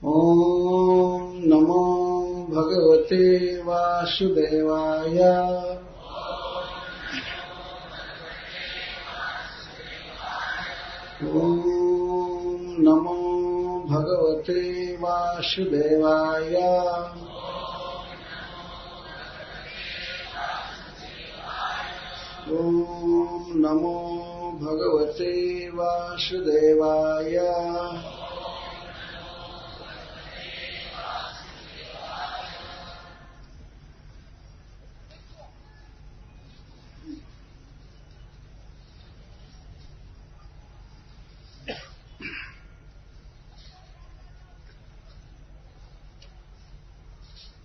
ॐ नमो भगवते वासुदेवाय। ॐ नमो भगवते वासुदेवाय। ॐ नमो भगवते वासुदेवाय।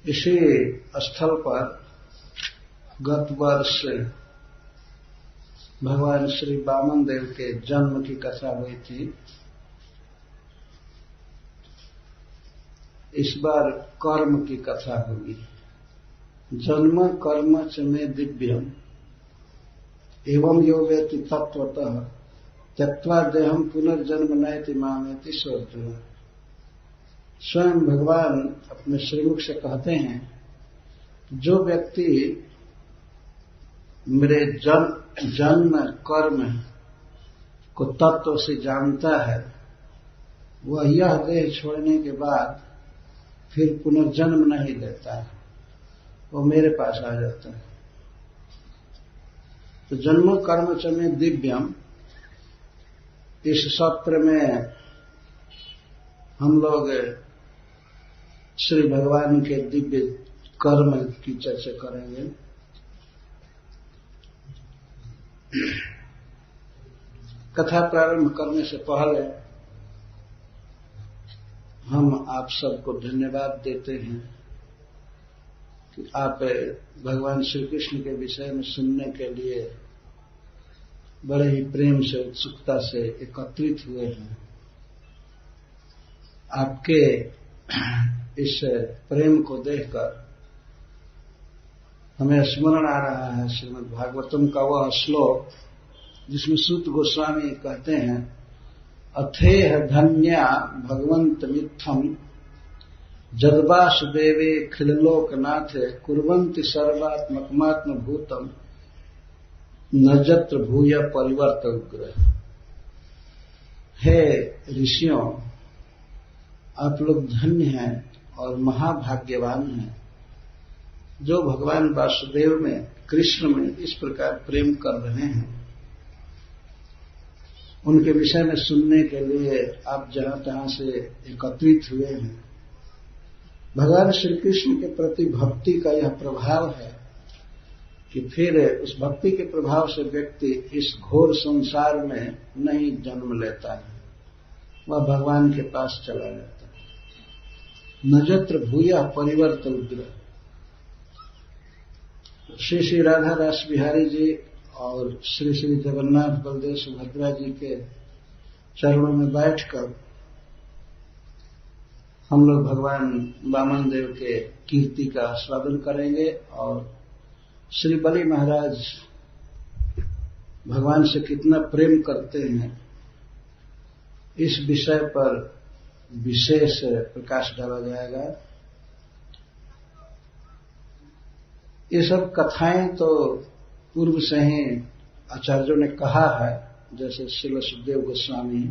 इसी स्थल पर गत वर्ष भगवान श्री वामन देव के जन्म की कथा हुई थी। इस बार कर्म की कथा होगी। जन्म कर्म च मे दिव्यम एवं यो वेति तत्वतः त्यक्त्वा देहम पुनर्जन्म नयति मामेति सोऽर्जुन। स्वयं भगवान अपने श्रीमुख से कहते हैं, जो व्यक्ति मेरे जन्म कर्म को तत्व से जानता है, वह यह देह छोड़ने के बाद फिर पुनर्जन्म नहीं लेता है, वो मेरे पास आ जाता है। तो जन्म कर्म च मे दिव्यम, इस सत्र में हम लोग श्री भगवान के दिव्य कर्म की चर्चा करेंगे। कथा प्रारंभ करने से पहले हम आप सबको धन्यवाद देते हैं कि आप भगवान श्री कृष्ण के विषय में सुनने के लिए बड़े ही प्रेम से, उत्सुकता से एकत्रित हुए हैं। आपके इस प्रेम को देखकर हमें स्मरण आ रहा है श्रीमद् भागवतम का वह श्लोक जिसमें सूत गोस्वामी कहते हैं, अथेह धन्या भगवंत मित्थम जद्वासुदेवे खिललोकनाथे कुर्वन्ति सर्वात्मकमात्म भूतम न जत्र भूय परिवर्त उग्र। हे ऋषियों, आप लोग धन्य हैं और महाभाग्यवान हैं जो भगवान वासुदेव में, कृष्ण में इस प्रकार प्रेम कर रहे हैं। उनके विषय में सुनने के लिए आप जहां तहां से एकत्रित हुए हैं। भगवान श्री कृष्ण के प्रति भक्ति का यह प्रभाव है कि फिर उस भक्ति के प्रभाव से व्यक्ति इस घोर संसार में नहीं जन्म लेता है, वह भगवान के पास चला जाता है। न जत्र भूयः परिवर्त उग्र। श्री श्री राधा रास बिहारी जी और श्री श्री जगन्नाथ बलदेव सुभद्रा जी के चरणों में बैठकर हम लोग भगवान वामन देव के कीर्ति का आस्वादन करेंगे और श्री बलि महाराज भगवान से कितना प्रेम करते हैं, इस विषय पर विशेष प्रकाश डाला जाएगा। ये सब कथाएं तो पूर्व से ही आचार्यों ने कहा है, जैसे श्रील सुखदेव गोस्वामी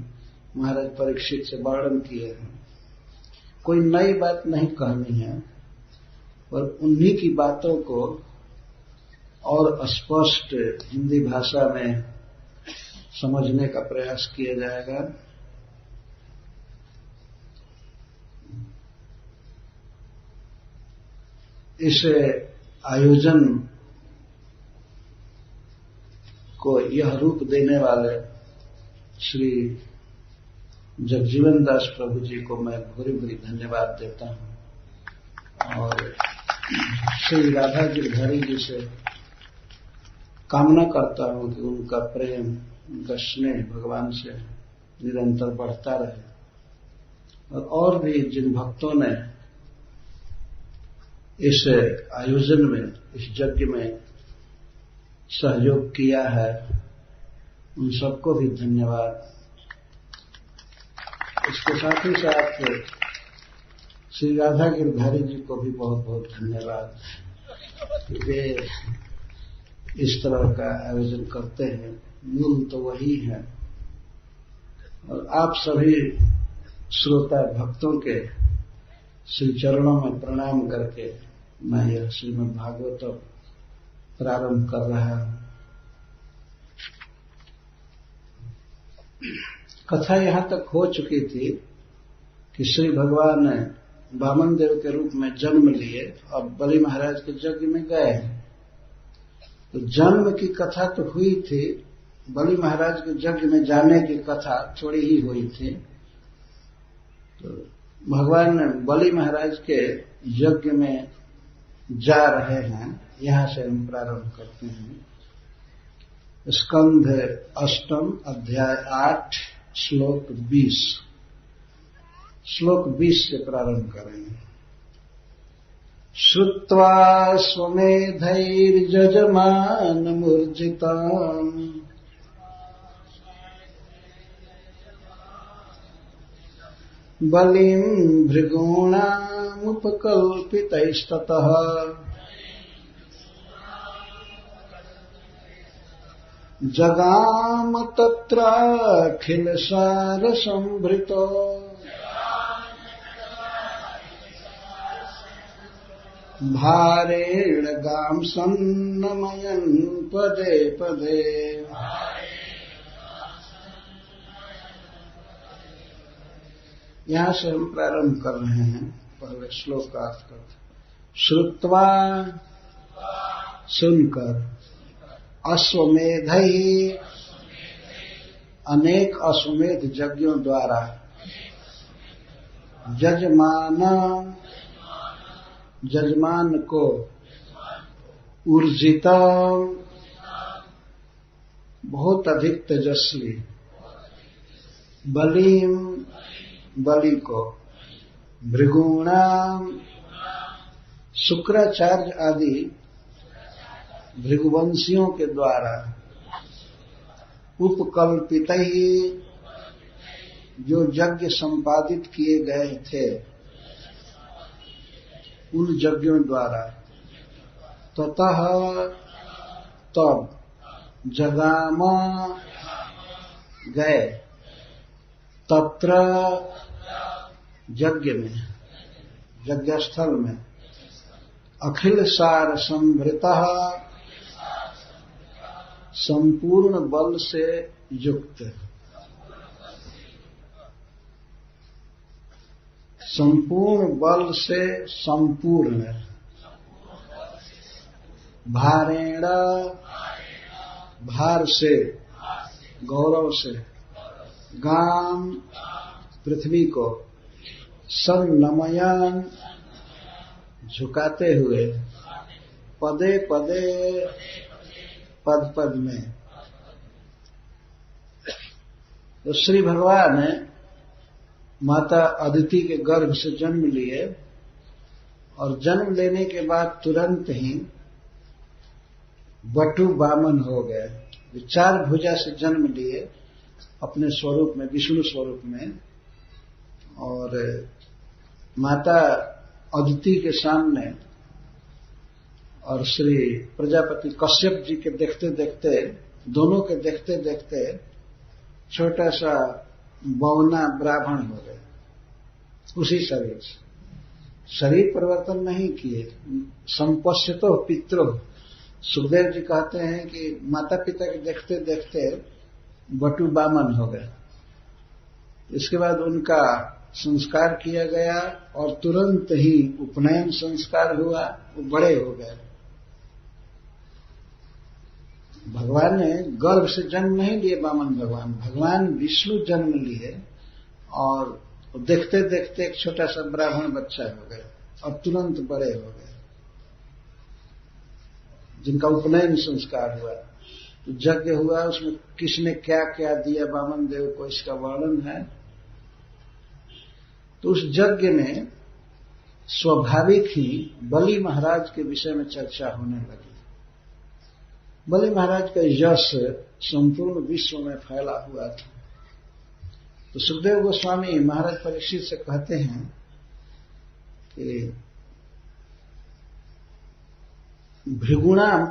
महाराज परीक्षित से वर्णन किए हैं। कोई नई बात नहीं कहनी है, पर उन्हीं की बातों को और स्पष्ट हिंदी भाषा में समझने का प्रयास किया जाएगा। इस आयोजन को यह रूप देने वाले श्री जगजीवन दास प्रभु जी को मैं भूरी भूरी धन्यवाद देता हूं और श्री राधा गिरधारी जी से कामना करता हूं कि उनका प्रेम, उनका स्नेह भगवान से निरंतर बढ़ता रहे और भी जिन भक्तों ने इस आयोजन में, इस यज्ञ में सहयोग किया है, उन सबको भी धन्यवाद। इसके साथ ही साथ श्री राधा गिरधारी जी को भी बहुत बहुत धन्यवाद। वे इस तरह का आयोजन करते हैं, मूल तो वही है। और आप सभी श्रोता भक्तों के श्री चरणों में प्रणाम करके मैं यह श्रीमद् भागवत प्रारंभ कर रहा हूं। कथा यहां तक हो चुकी थी कि श्री भगवान ने वामन देव के रूप में जन्म लिए और बलि महाराज के यज्ञ में गए। तो जन्म की कथा तो हुई थी, बलि महाराज के यज्ञ में जाने की कथा थोड़ी ही हुई थी। तो भगवान बलि महाराज के यज्ञ में जा रहे हैं, यहां से हम प्रारंभ करते हैं। स्कंध अष्टम अध्याय 8 श्लोक 20। श्लोक 20 से प्रारंभ करेंगे। श्रुत्वा स्वमेधैर्यजमान मूर्जिताम् बलिं भृगूणामुपकल्पितैस्ततः जगाम तत्राखिलसारसंभृतो भारेण गां सन्नमयन् पदे पदे। यहां से हम प्रारंभ कर रहे हैं। पहले श्लोक का अर्थ करते। श्रुत्वा सुनकर, अश्वमेधै अनेक अश्वमेध यज्ञों द्वारा, जजमान को, ऊर्जिता बहुत अधिक तेजस्वी, बलिम बलि को, भृगुणाम शुक्राचार्य आदि भृगुवंशियों के द्वारा, उपकल्पितैः जो यज्ञ संपादित किए गए थे उन यज्ञों द्वारा, ततः तब जगाम गए, तत्र यज्ञ में, यज्ञस्थल में, अखिल सार संभृतः संपूर्ण बल से युक्त, संपूर्ण बल से संपूर्ण, भारेण भार से, गौरव से, गाम पृथ्वी को, सन्नमयन झुकाते हुए, पदे पदे पद पद में। तो श्री भगवान ने माता अदिति के गर्भ से जन्म लिए और जन्म लेने के बाद तुरंत ही बटु वामन हो गए। चार भुजा से जन्म लिए अपने स्वरूप में, विष्णु स्वरूप में, और माता अदिति के सामने और श्री प्रजापति कश्यप जी के देखते देखते, दोनों के देखते देखते छोटा सा बौना ब्राह्मण हो गए उसी शरीर से। शरीर परिवर्तन नहीं किए। संपश्यतो पितरो, सुखदेव जी कहते हैं कि माता पिता के देखते देखते बटु वामन हो गए। इसके बाद उनका संस्कार किया गया और तुरंत ही उपनयन संस्कार हुआ, वो बड़े हो गए। भगवान ने गर्भ से जन्म नहीं लिए वामन भगवान, भगवान विष्णु जन्म लिए और देखते देखते एक छोटा सा ब्राह्मण बच्चा हो गए और तुरंत बड़े हो गए, जिनका उपनयन संस्कार हुआ। तो यज्ञ हुआ, उसमें किसने क्या क्या दिया वामन देव को, इसका वर्णन है। तो उस यज्ञ में स्वाभाविक ही बलि महाराज के विषय में चर्चा होने लगी। बलि महाराज का यश संपूर्ण विश्व में फैला हुआ था। तो सुखदेव गोस्वामी महाराज परीक्षित से कहते हैं कि भृगुणाम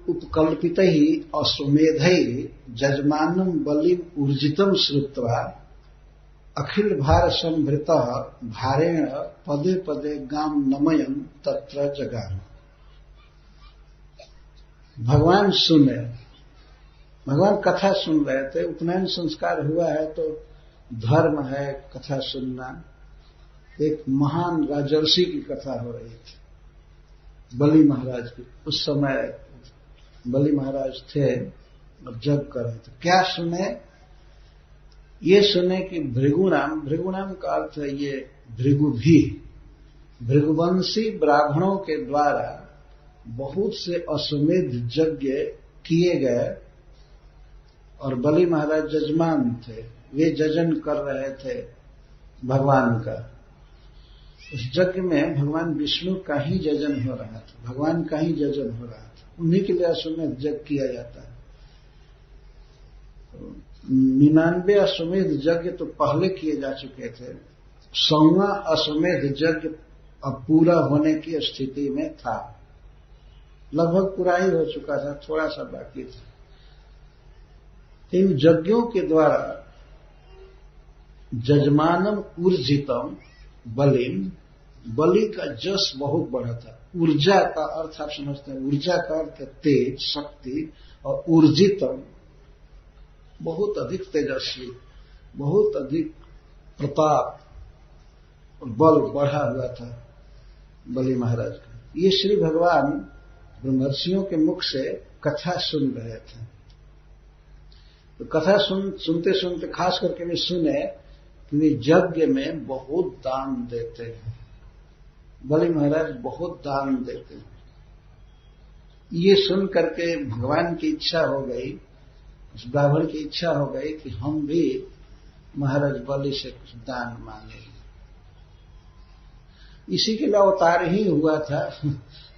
उपकल्पित ही अश्वमेधै जजमानम बलिम ऊर्जितम श्रुत्वा अखिल भार संभृत भारेण पदे पदे गाम नमयन तत्र जगाम। भगवान सुने, भगवान कथा सुन रहे थे। उपनयन संस्कार हुआ है तो धर्म है कथा सुनना। एक महान राजर्षि की कथा हो रही थी, बलि महाराज की। उस समय बलि महाराज थे और जग कर रहे थे। क्या सुने? ये सुने कि भृगुणाम, भृगुणाम का अर्थ है ये भृगु भी, भृगुवंशी ब्राह्मणों के द्वारा बहुत से अश्वमेध यज्ञ किए गए और बलि महाराज जजमान थे। वे जजन कर रहे थे भगवान का। उस यज्ञ में भगवान विष्णु का ही जजन हो रहा था, भगवान का ही जजन हो रहा था। उन्हीं के लिए अश्वमेध यज्ञ किया जाता है। 99 अश्वमेध यज्ञ तो पहले किए जा चुके थे। 100वां अश्वमेध यज्ञ अब पूरा होने की स्थिति में था। लगभग पूरा ही हो चुका था, थोड़ा सा बाकी था। इन यज्ञों के द्वारा जजमानम ऊर्जितम बलिम, बलि का जस बहुत बढ़ा था। ऊर्जा का अर्थ आप समझते हैं, ऊर्जा का अर्थ तेज, शक्ति, और ऊर्जितम बहुत अधिक तेजस्वी, बहुत अधिक प्रताप और बल बढ़ा हुआ था बलि महाराज का। ये श्री भगवान ब्रह्मर्षियों के मुख से कथा सुन रहे थे। तो कथा सुनते सुनते खास करके वे सुने कि वे यज्ञ में बहुत दान देते हैं। बलि महाराज बहुत दान देते हैं। ये सुन करके भगवान की इच्छा हो गई, उस ब्राह्मण की इच्छा हो गई कि हम भी महाराज बलि से कुछ दान मांगे। इसी के लिए अवतार ही हुआ था।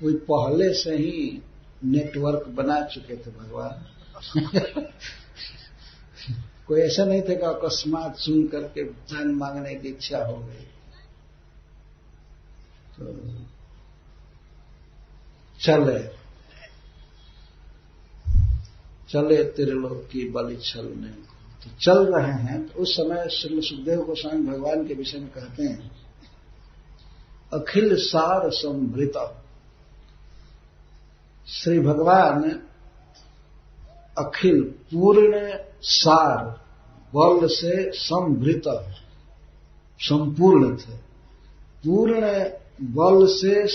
वो पहले से ही नेटवर्क बना चुके थे भगवान। कोई ऐसा नहीं था कि अकस्मात सुन करके दान मांगने की इच्छा हो गई। तो चले त्रिलोक की बलि छलने को। तो चल रहे हैं। तो उस समय श्री सुखदेव गोस्वामी भगवान के विषय में कहते हैं, अखिल सार संभृत। श्री भगवान अखिल पूर्ण सार बल से संभृत, संपूर्ण थे। पूर्ण बल से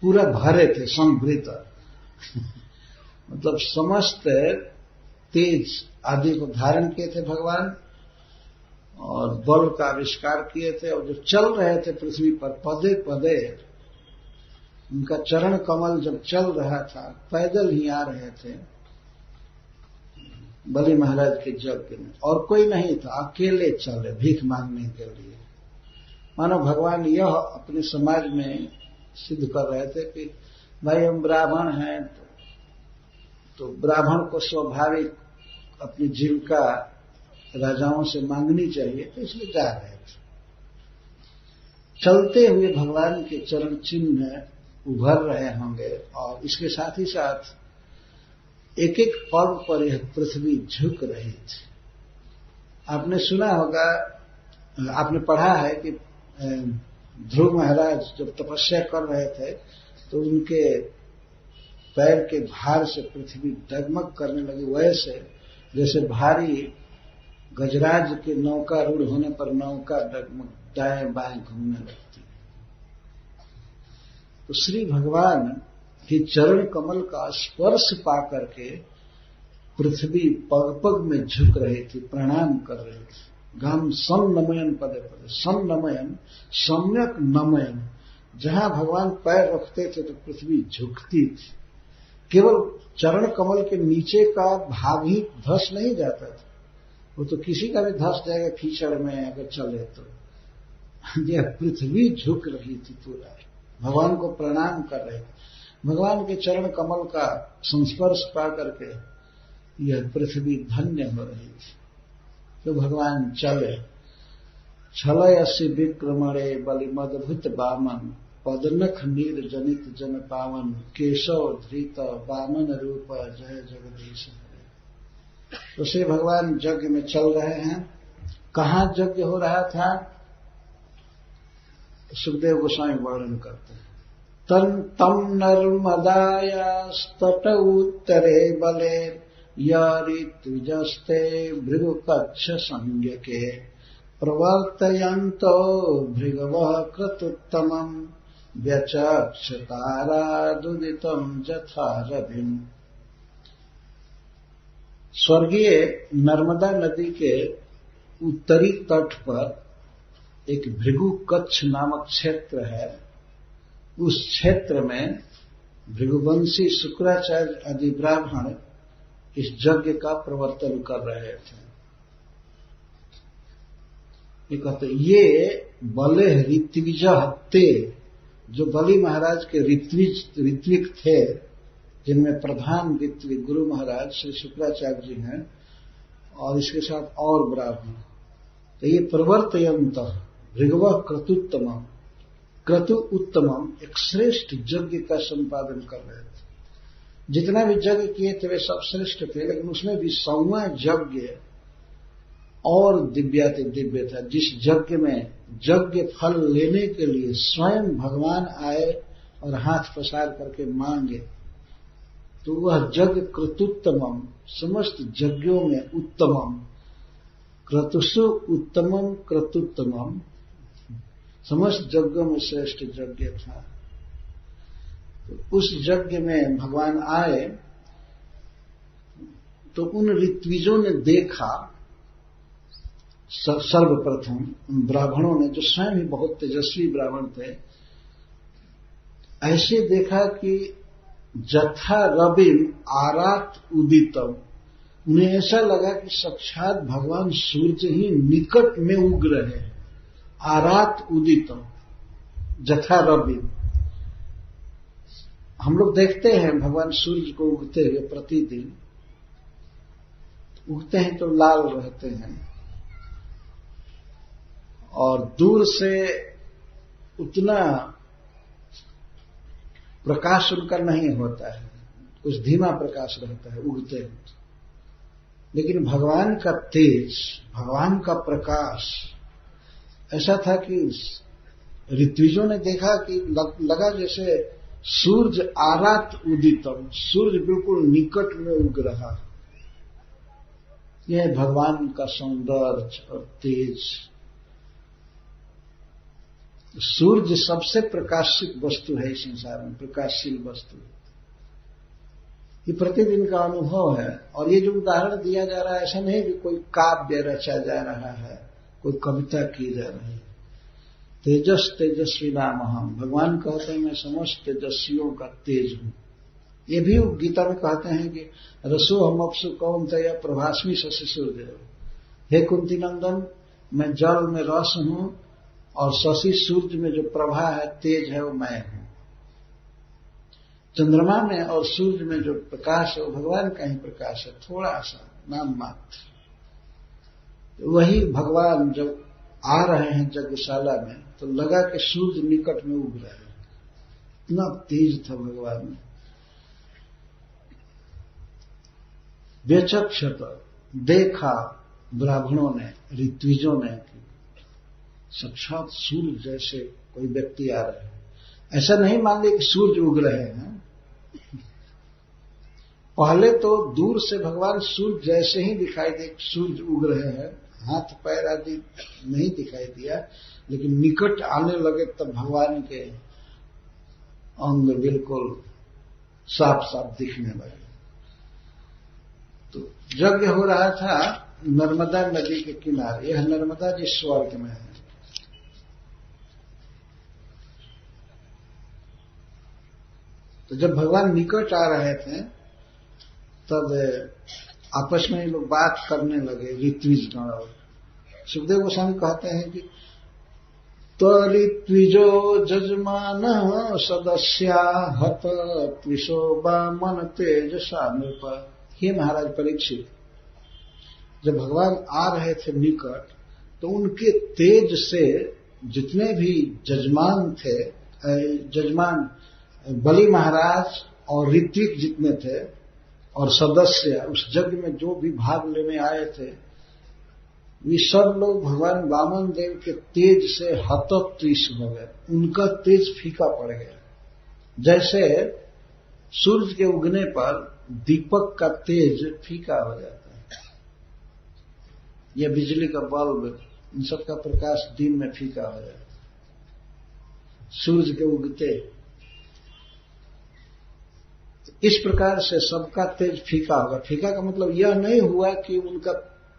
पूरा भरे थे, संभृत मतलब समस्त तेज आदि को धारण किए थे भगवान और बल का आविष्कार किए थे। और जो चल रहे थे पृथ्वी पर पदे पदे, उनका चरण कमल जब चल रहा था, पैदल ही आ रहे थे बलि महाराज के यज्ञ में। और कोई नहीं था, अकेले चले भीख मांगने के लिए। मानो भगवान यह अपने समाज में सिद्ध कर रहे थे कि भाई हम ब्राह्मण हैं, तो ब्राह्मण को स्वाभाविक अपनी जीविका राजाओं से मांगनी चाहिए, तो इसलिए जा रहे थे। चलते हुए भगवान के चरण चिन्ह उभर रहे होंगे और इसके साथ ही साथ एक एक पग पर यह पृथ्वी झुक रही थी। आपने सुना होगा, आपने पढ़ा है कि ध्रुव महाराज जब तपस्या कर रहे थे तो उनके पैर के भार से पृथ्वी डगमग करने लगी, वैसे जैसे भारी गजराज के नौका रूढ़ होने पर नौका डगमग दाएं बाएं घूमने लगती। तो श्री भगवान के चरण कमल का स्पर्श पा करके पृथ्वी पग पग में झुक रही थी, प्रणाम कर रही थी। गम सन्नमयन पदे पदे, सन्नमयन सम्यक नमयन। जहां भगवान पैर रखते थे तो पृथ्वी झुकती थी। केवल चरण कमल के नीचे का भाग ही धस नहीं जाता था, वो तो किसी का भी धस जाएगा कीचड़ में अगर चले तो। यह पृथ्वी झुक रही थी, पूरा भगवान को प्रणाम कर रहे थे। भगवान के चरण कमल का संस्पर्श पा करके यह पृथ्वी धन्य हो रही थी। तो भगवान चले, छलयसि विक्रमणे बलिमदभुत वामन पदनख नीर जनित जन पावन केशव धृत वामन रूप जय जगदीश हरे। तो श्री भगवान यज्ञ में चल रहे हैं। कहां यज्ञ हो रहा था? सुखदेव गोस्वामी वर्णन करते हैं। तम नर्मदायास्तट उत्तरे बले यरित्विजस्ते भृगुकच्छ संज्ञके प्रवर्तयन्तो भृगवः क्रतुत्तमम् व्यचक्षतारादुदितम् यथा रविम्। स्वर्गीय नर्मदा नदी के उत्तरी तट पर एक भृगु कच्छ नामक क्षेत्र है। उस क्षेत्र में भृगुवंशी शुक्राचार्य आदि ब्राह्मण इस यज्ञ का प्रवर्तन कर रहे थे। ये कहते ये बले ऋत्विज हत्ते, जो बलि महाराज के ऋत्विक थे, जिनमें प्रधान ऋत्विक गुरु महाराज श्री शुक्राचार्य जी हैं और इसके साथ और ब्राह्मण। तो ये प्रवर्तयंत भृगव क्रतुत्तमम, क्रतु उत्तमम, एक श्रेष्ठ यज्ञ का संपादन कर रहे थे। जितना भी यज्ञ किए थे वे सब श्रेष्ठ थे, लेकिन उसमें भी 100वां यज्ञ और दिव्याति दिव्य था। जिस यज्ञ में यज्ञ फल लेने के लिए स्वयं भगवान आए और हाथ पसार करके मांगे, तो वह यज्ञ क्रतुत्तमम, समस्त यज्ञों में उत्तमम, क्रतुषु उत्तमम क्रतुत्तमम, समस्त यज्ञों में श्रेष्ठ यज्ञ था। तो उस यज्ञ में भगवान आए तो उन ऋत्विजों ने देखा, सर्वप्रथम उन ब्राह्मणों ने, जो स्वयं ही बहुत तेजस्वी ब्राह्मण थे, ऐसे देखा कि जथा रविम आरात उदितम, उन्हें ऐसा लगा कि साक्षात भगवान सूर्य ही निकट में उग रहे हैं। आरात उदितम जथा रविम, हम लोग देखते हैं भगवान सूर्य को उगते हुए प्रतिदिन। उगते हैं तो लाल रहते हैं और दूर से उतना प्रकाश उनका नहीं होता है, कुछ धीमा प्रकाश रहता है उगते हैं। लेकिन भगवान का तेज, भगवान का प्रकाश ऐसा था कि ऋत्विजों ने देखा कि लगा जैसे सूर्य आरात उदितम, सूर्य बिल्कुल निकट में उग रहा। यह भगवान का सौंदर्य और तेज। सूर्य सबसे प्रकाशित वस्तु है इस संसार में, प्रकाशशील वस्तु। ये प्रतिदिन का अनुभव है। और ये जो उदाहरण दिया जा रहा है, ऐसा नहीं कि कोई काव्य रचा जा रहा है, कोई कविता की जा रही है। तेजस तेजस्वी नाम हम, भगवान कहते हैं मैं समस्त तेजस्वियों का तेज हूं। ये भी गीता में कहते हैं कि रसो हम अपसु कौन्तेय प्रभास्मी शशि सूर्यदेव, हे कुंती नंदन मैं जल में रस हूं और शशि सूर्य में जो प्रभा है, तेज है, वो मैं हूं। चंद्रमा में और सूर्य में जो प्रकाश है वो भगवान का ही प्रकाश है, थोड़ा सा नाम मात्र। वही भगवान जब आ रहे हैं यज्ञशाला में तो लगा कि सूर्य निकट में उग रहे हैं, इतना तेज था भगवान। व्यचक्षत, देखा ब्राह्मणों ने, ऋत्विजों ने कि साक्षात सूर्य जैसे कोई व्यक्ति आ रहे हैं। ऐसा नहीं मान लिया कि सूर्य उग रहे हैं। पहले तो दूर से भगवान सूर्य जैसे ही दिखाई दे, सूर्य उग रहे हैं, हाथ पैर आदि नहीं दिखाई दिया। लेकिन निकट आने लगे तब भगवान के अंग बिल्कुल साफ साफ दिखने लगे। तो यज्ञ हो रहा था नर्मदा नदी के किनारे। यह नर्मदा जी स्वर्ग में है। तो जब भगवान निकट आ रहे थे तब आपस में लोग बात करने लगे, ऋत्विज गण। सुखदेव गोस्वामी कहते हैं कि त्वरित्विजो जजमान सदस्या हत त्विषो वामन तेजसा नृप। हे महाराज परीक्षित, जब भगवान आ रहे थे निकट तो उनके तेज से जितने भी जजमान थे, जजमान बलि महाराज और ऋत्विक जितने थे और सदस्य उस यज्ञ में जो भी भाग लेने आए थे, वे सब लोग भगवान वामन देव के तेज से हतोत्रिश हो गए। उनका तेज फीका पड़ गया। जैसे सूरज के उगने पर दीपक का तेज फीका हो जाता है, यह बिजली का बल्ब, इन सब का प्रकाश दिन में फीका हो जाता है सूरज के उगते। इस प्रकार से सबका तेज फीका होगा। फीका का मतलब यह नहीं हुआ कि उनका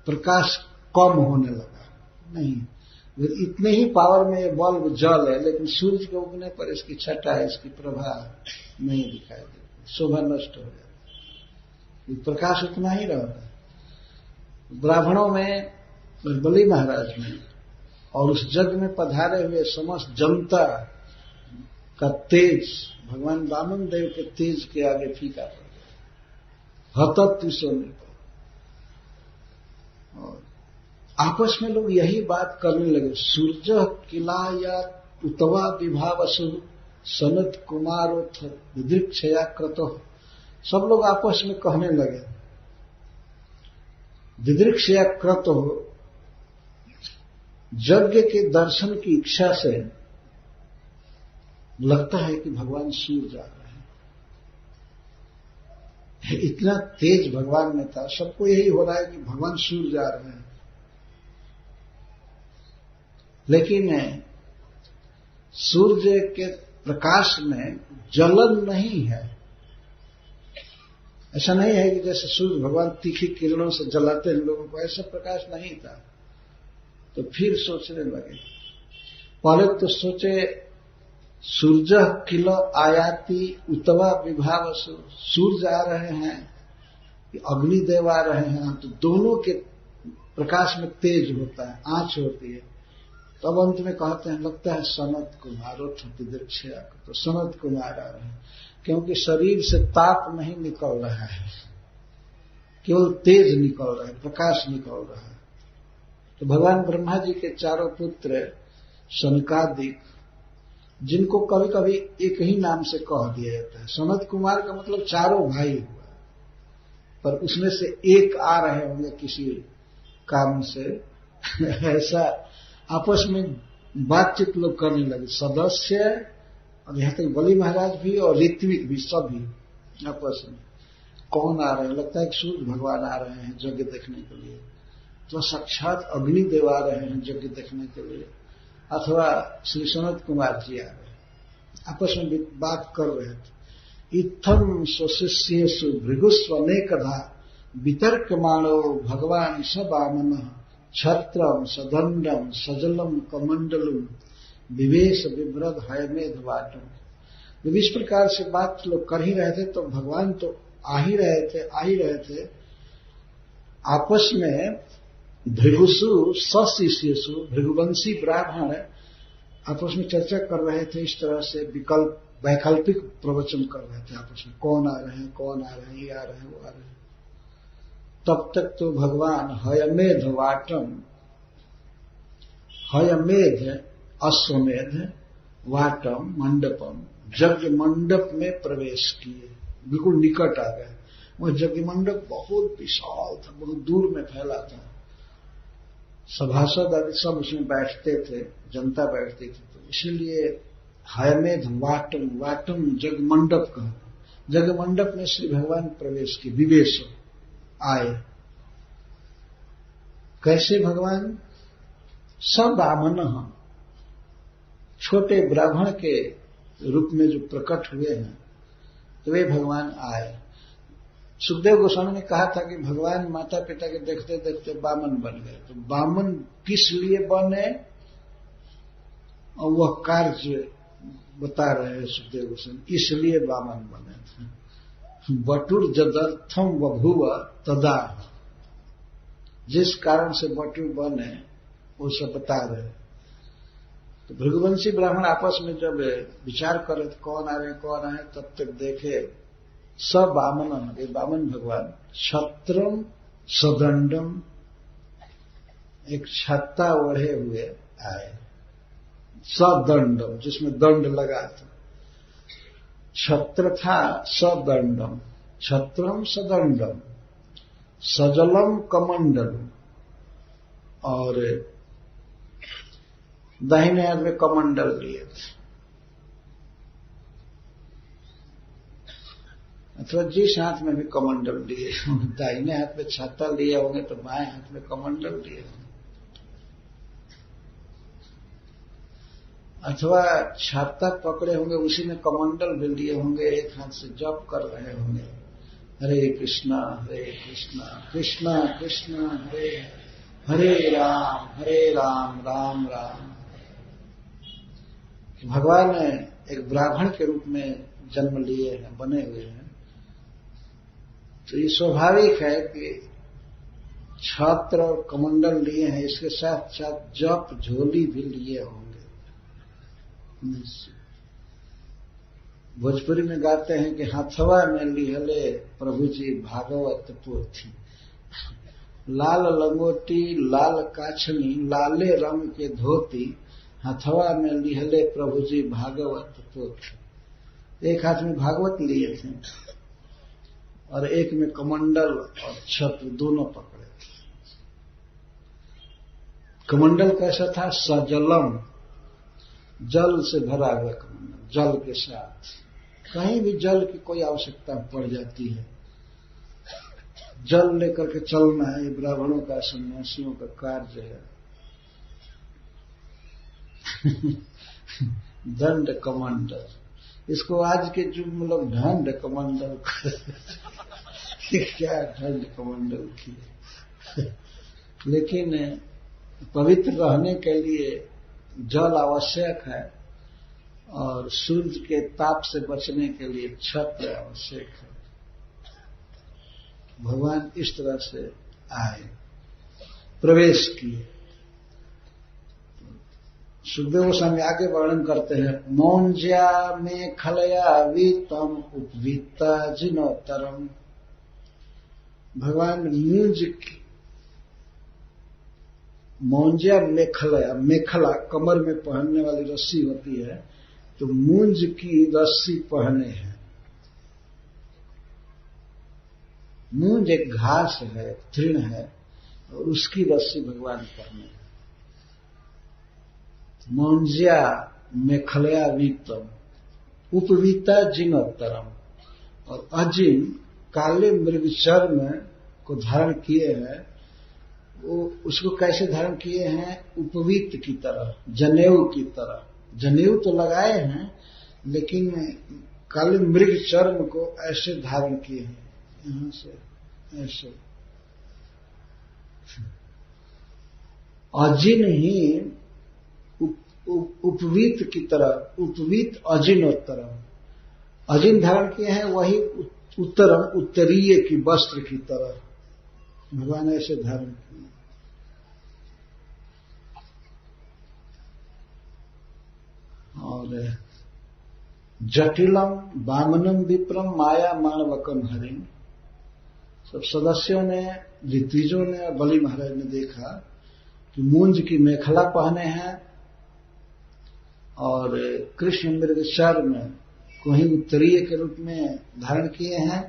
प्रकाश कम होने लगा, नहीं, इतने ही पावर में ये बल्ब जल है, लेकिन सूरज के उगने पर इसकी छटा, इसकी प्रभा नहीं दिखाई देती, शोभा नष्ट हो जाती, प्रकाश उतना ही रहता है। ब्राह्मणों में, बलि महाराज में और उस जग में पधारे हुए समस्त जनता का तेज भगवान वामन देव के तेज के आगे फीका पड़ गया, हतोत्रिशों। और आपस में लोग यही बात करने लगे, सूर्य किला या उतवा विभावसु सनत कुमारोथ विदृक्षया क्रतो। सब लोग आपस में कहने लगे, विदृक्षया क्रतो, यज्ञ के दर्शन की इच्छा से लगता है कि भगवान सूर्य आ रहे हैं। इतना तेज भगवान में था, सबको यही हो रहा है कि भगवान सूर्य आ रहे हैं। लेकिन सूर्य के प्रकाश में जलन नहीं है। ऐसा नहीं है कि जैसे सूर्य भगवान तीखी किरणों से जलाते हैं लोगों को, ऐसा प्रकाश नहीं था। तो फिर सोचने लगे, पहले तो सोचे सूर्य किल आयाति उतवा विभाव, सूर्य आ रहे हैं, अग्निदेव आ रहे हैं, तो दोनों के प्रकाश में तेज होता है, आंच होती है। तब अंत में कहते हैं, लगता है सनत कुमारोथ विदृक्षया, तो सनत कुमार आ रहे हैं, क्योंकि शरीर से ताप नहीं निकल रहा है, केवल तेज निकल रहा है, प्रकाश निकल रहा है। तो भगवान ब्रह्मा जी के चारों पुत्र सनकादिक, जिनको कभी कभी एक ही नाम से कह दिया जाता है, सनत कुमार का मतलब चारों भाई हुआ, पर उसमें से एक आ रहे होंगे किसी काम से ऐसा आपस में बातचीत लोग करने लगे, सदस्य और यहां तक बलि महाराज भी और ऋत्विक भी, सभी आपस में कौन आ रहे हैं। लगता है कि सूर्य भगवान आ रहे हैं यज्ञ देखने के लिए, तो साक्षात अग्निदेव आ रहे हैं यज्ञ देखने के लिए, अथवा श्री सनत कुमार जी आ रहे हैं। आपस में बात कर रहे थे। इत्थम स्वशिष्येषु भृगुस्वनेकधा वितर्कमाणो भगवान स वामन छत्रम सदंडम सजलम कमंडलम विवेश विव्रत हयमेध वाटम। इस प्रकार से बात लोग कर ही रहे थे, तो भगवान तो आ ही रहे थे। आपस में भृगुसु सशिष्यसु, भृगुवंशी ब्राह्मण आपस में चर्चा कर रहे थे, इस तरह से वैकल्पिक प्रवचन कर रहे थे आपस में, कौन आ रहे हैं, कौन आ रहे हैं, ये आ रहे हैं, वो आ रहे हैं। तब तक तो भगवान हयमेध वाटम, हयमेध अश्वमेध वाटम मंडपम, यज्ञ मंडप में प्रवेश किए, बिल्कुल निकट आ गए। वह यज्ञ मंडप बहुत विशाल था, बहुत दूर में फैला था, सभासद आदि सब उसमें बैठते थे, जनता बैठती थी, तो इसलिए हयमेध वाटम, वाटम यज्ञ मंडप का, यज्ञ मंडप में श्री भगवान प्रवेश किए, विवेश आए। कैसे भगवान? सब वामन, छोटे ब्राह्मण के रूप में जो प्रकट हुए हैं, तो वे भगवान आए। सुखदेव गोस्वामी ने कहा था कि भगवान माता पिता के देखते देखते वामन बन गए। तो वामन किस लिए बने और वह कार्य बता रहे हैं सुखदेव गोस्वामी, इसलिए वामन बने थे। बटुर जदर्थम बभुव तदा, जिस कारण से बटुर बने वो सब बता रहे। तो भृगुवंशी ब्राह्मण आपस में जब विचार कर रहे थे कौन आ रहे हैं, कौन आए, तब तक देखे सब वामन, ये वामन भगवान छत्रम सदंडम, एक छत्ता ओढ़े हुए आए, सदंडम, जिसमें दंड लगा था। छत्र था सदंडम, छत्रम सदंडम, सजलम कमंडलम, और दाहिने हाथ में कमंडल लिए थे। अथवा जिस हाथ में भी कमंडल लिए, दाहिने हाथ में छाता लिए होंगे तो बाएं हाथ में कमंडल लिए होंगे, अथवा छाता पकड़े होंगे उसी में कमंडल भी लिए होंगे, एक हाथ से जप कर रहे होंगे, हरे कृष्णा कृष्णा कृष्णा हरे हरे राम राम राम। भगवान एक ब्राह्मण के रूप में जन्म लिए हैं, बने हुए हैं, तो ये स्वाभाविक है कि छत्र और कमंडल लिए हैं, इसके साथ साथ जप झोली भी लिए होंगे। भोजपुरी में गाते हैं कि हाथवा में लिहले प्रभु जी भागवत पोथी, लाल लंगोटी लाल काछनी लाले रंग के धोती, हथवा में लिहले प्रभु जी भागवत पोथी। एक हाथ में भागवत लिए थे और एक में कमंडल और छत्र दोनों पकड़े थे। कमंडल कैसा था? सजलम, जल से भरा हुआ कमंडल, जल के साथ। कहीं भी जल की कोई आवश्यकता पड़ जाती है, जल लेकर के चलना है, ब्राह्मणों का सन्यासियों का कार्य है। दंड कमंडल, इसको आज के युग में लोग ढंड कमंडल क्या ढंड कमंडल की। लेकिन पवित्र रहने के लिए जल आवश्यक है और सूर्य के ताप से बचने के लिए छत्र आवश्यक है। भगवान इस तरह से आए, प्रवेश किए। सुखदेव गोस्वामी आगे वर्णन करते हैं, मौंज्या में खलया वीतम उपवीता जिनोत्तरम। भगवान मूंज की, मौंज्या मेखलया, मेखला कमर में पहनने वाली रस्सी होती है, तो मूंज की रस्सी पहने हैं। मूंज एक घास है, तृण है, और उसकी रस्सी भगवान पहने हैं। मौंज्या मेखलया वीतम उपवीता जिनोत्तरम, और अजिन काले मृगचर्म को धारण किए हैं। वो उसको कैसे धारण किए हैं? उपवीत की तरह, जनेऊ की तरह। जनेऊ तो लगाए हैं, लेकिन काले मृग चर्म को ऐसे धारण किए हैं, यहां से ऐसे। अजिन ही उपवीत की तरह, उपवीत अजिनोत्तरम। अजिन धारण किए हैं, वही उत्तरम, उत्तरीय की वस्त्र की तरह भगवान ऐसे धारण किए। और जटिलम वामनम विप्रम माया मानवकम हरिम। सब सदस्यों ने, ऋत्विजों ने और बलि महाराज ने देखा कि मूंज की मेखला पहने हैं और कृष्ण मृग चर्म को ही उत्तरीय के रूप में धारण किए हैं,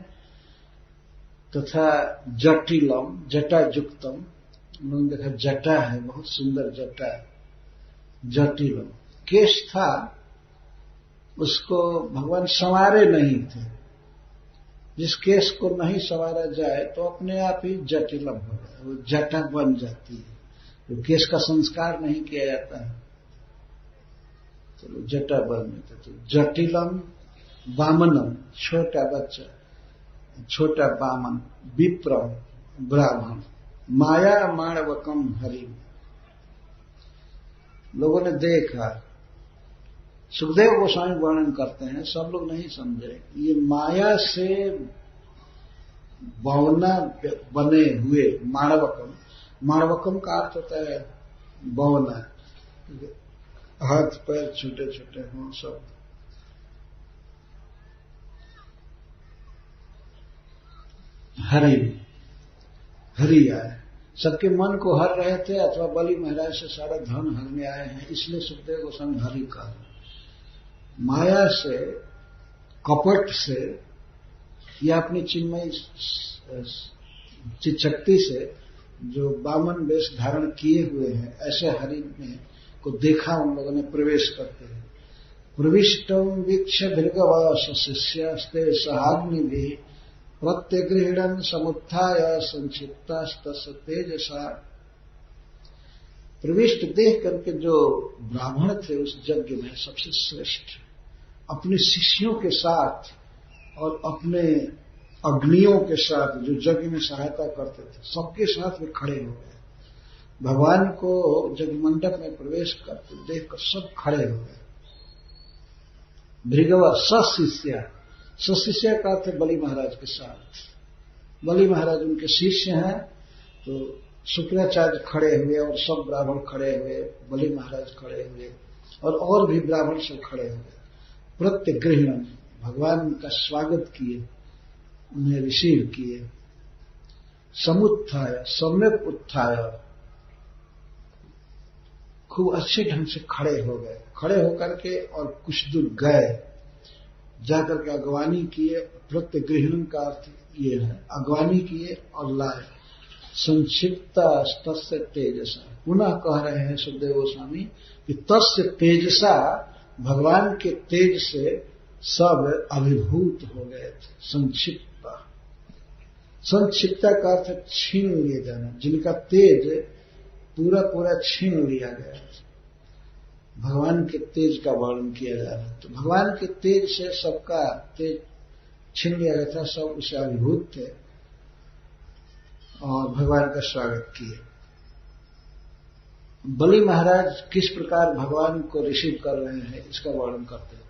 तथा जटिलम, जटायुक्तम। उन्होंने देखा जटा है, बहुत सुंदर जटा। जटिलम केश था, उसको भगवान संवारे नहीं थे। जिस केश को नहीं संवारा जाए तो अपने आप ही जटिलम हो जाए, वो जटा बन जाती है। तो केश का संस्कार नहीं किया जाता है तो जटा बन जाता है। तो जटिलम वामनम, छोटा बच्चा, छोटा वामन, विप्रम ब्राह्मण, माया माणवकम हरिम। लोगों ने देखा, सुखदेव गोस्वामी वर्णन करते हैं, सब लोग नहीं समझे। ये माया से बौना बने हुए माणवकम। माणवकम का अर्थ होता है बौना, हाथ पैर छोटे छोटे हों सब। हरि, हरि आए, सबके मन को हर रहे थे, अथवा बलि महाराज से सारा धन हरने आए हैं, इसलिए सुखदेव गोस्वामी हरि कहा। माया से, कपट से या अपनी चिन्मयी चित्शक्ति से जो वामन वेश धारण किए हुए हैं, ऐसे हरि ने को देखा उन लोगों ने प्रवेश करते हैं। प्रविष्टम वीक्ष भृगवास शिष्यास्ते सहाग्नि भी प्रत्यगृहण समुत्थाय संक्षिप्तास्तस्य तेजसा। प्रविष्ट देख करके जो ब्राह्मण थे उस यज्ञ में सबसे श्रेष्ठ, अपने शिष्यों के साथ और अपने अग्नियों के साथ जो यज्ञ में सहायता करते थे, सबके साथ वे खड़े हो गए। भगवान को यज्ञ मंडप में प्रवेश करते देखकर सब खड़े हो गए। भृगवा सशिष्या, सशिष्या का अर्थ बलि महाराज के साथ। बलि महाराज उनके शिष्य हैं, तो शुक्राचार्य खड़े हुए और सब ब्राह्मण खड़े हुए, बलि महाराज खड़े हुए और भी ब्राह्मण सब खड़े हुए। प्रत्यगृहण, भगवान का स्वागत किए, उन्हें रिसीव किए। समुत्थाय, सम्यक उत्थाय, खूब अच्छे ढंग से खड़े हो गए। खड़े होकर के और कुछ दूर गए, जाकर के अगवानी किए। प्रत्यगृहण का अर्थ ये है, अगवानी किए और लाए। संक्षिप्ता तस्य तेजसा, पुनः कह रहे हैं सुखदेव गोस्वामी कि तस्य तेजसा, भगवान के तेज से सब अभिभूत हो गए थे। संक्षिप्ता, संक्षिप्ता का अर्थ छीन लिए जाना, जिनका तेज पूरा पूरा छीन लिया गया। भगवान के तेज का वर्णन किया जा रहा है। तो भगवान के तेज से सबका तेज छीन लिया गया था, सब उसे अभिभूत थे और भगवान का स्वागत किए। बलि महाराज किस प्रकार भगवान को रिसीव कर रहे हैं इसका वर्णन करते हैं।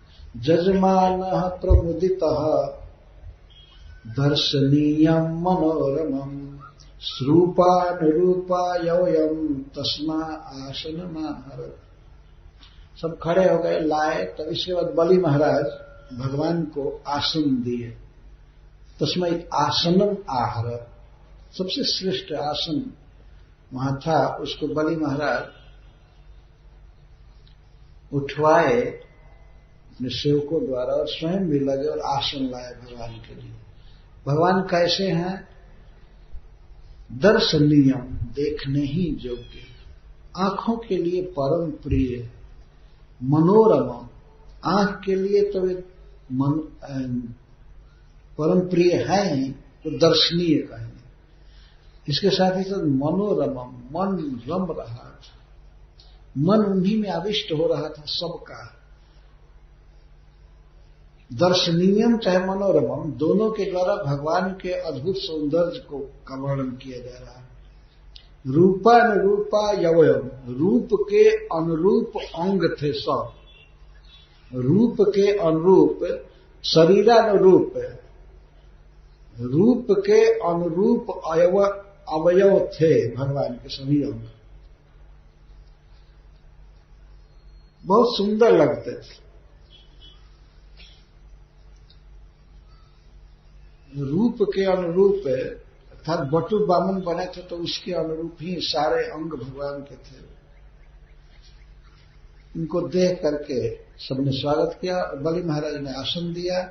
जजमान प्रमुदितः दर्शनीयं मनोरमं श्रूपानुरूपायं तस्मा आसनमाहर। सब खड़े हो गए, लाए। तब इसके बाद बलि महाराज भगवान को आसन दिए। तस्मै आसनम आहर, सबसे श्रेष्ठ आसन वहां था, उसको बलि महाराज उठवाए अपने सेवकों द्वारा और स्वयं भी लगे और आसन लाए भगवान के लिए। भगवान कैसे हैं? दर्शनीयम, देखने ही योग्य, आंखों के लिए परम प्रिय, मनोरम, आंख के लिए तो परम प्रिय है ही, तो दर्शनीय कहेंगे। इसके साथ ही साथ मनोरम, मन रम रहा था, मन उन्हीं में आविष्ट हो रहा था सबका। दर्शनीयम चाहे मनोरमम, दोनों के द्वारा भगवान के अद्भुत सौंदर्य को का वर्णन किया जा रहा है। रूपानुरूपा यवयम, रूप के अनुरूप अंग थे सब, रूप के अनुरूप, शरीरानुरूप, रूप के अनुरूप अवयव थे भगवान के सभी अंग। बहुत सुंदर लगते थे। रूप के अनुरूप, अर्थात बटु बामन बने थे तो उसके अनुरूप ही सारे अंग भगवान के थे। इनको देख करके सबने स्वागत किया। बलि महाराज ने आसन दिया।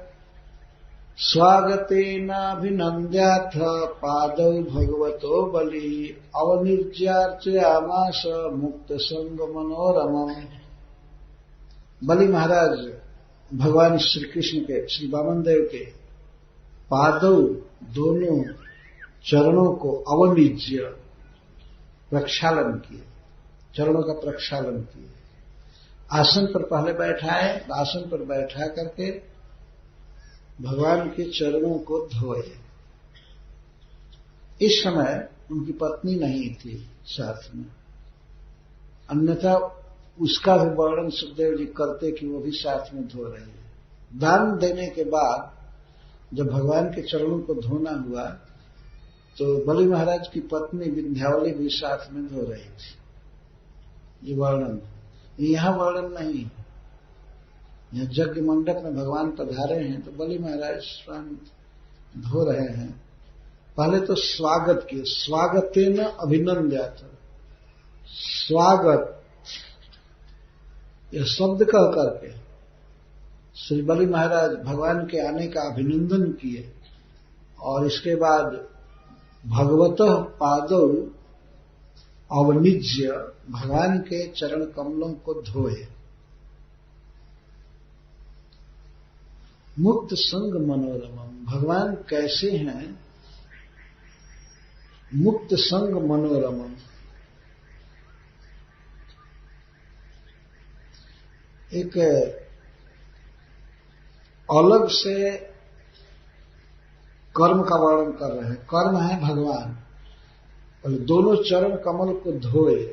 स्वागतेनाभिनन्द्याथ पादौ भगवतो बलि अवनिर्ज्यार्चयामास मुक्त संग मनोरमम। बलि महाराज भगवान श्री कृष्ण के, श्री वामन देव के पादौ, दोनों चरणों को अवनिज्य, प्रक्षालन किए, चरणों का प्रक्षालन किए। आसन पर पहले बैठाए, आसन पर बैठा करके भगवान के चरणों को धोए। इस समय उनकी पत्नी नहीं थी साथ में, अन्यथा उसका भी वर्णन सुखदेव जी करते कि वो भी साथ में धो रही है। दान देने के बाद जब भगवान के चरणों को धोना हुआ तो बलि महाराज की पत्नी विंध्यावली भी साथ में धो रही थी। ये वर्णन, यहां वर्णन नहीं। यहां यज्ञ मंडप में भगवान पधारे हैं तो बलि महाराज स्वयं धो रहे हैं पहले तो स्वागत किए, स्वागतेन अभिनंद्यात्, स्वागत यह शब्द कह करके श्री बलि महाराज भगवान के आने का अभिनंदन किए और इसके बाद भगवतः पादौ अवनिज्य भगवान के चरण कमलों को धोए। मुक्त संग मनोरमम, भगवान कैसे हैं? मुक्त संग मनोरमम, एक अलग से कर्म का वर्णन कर रहे हैं। कर्म है भगवान, और दोनों चरण कमल को धोए,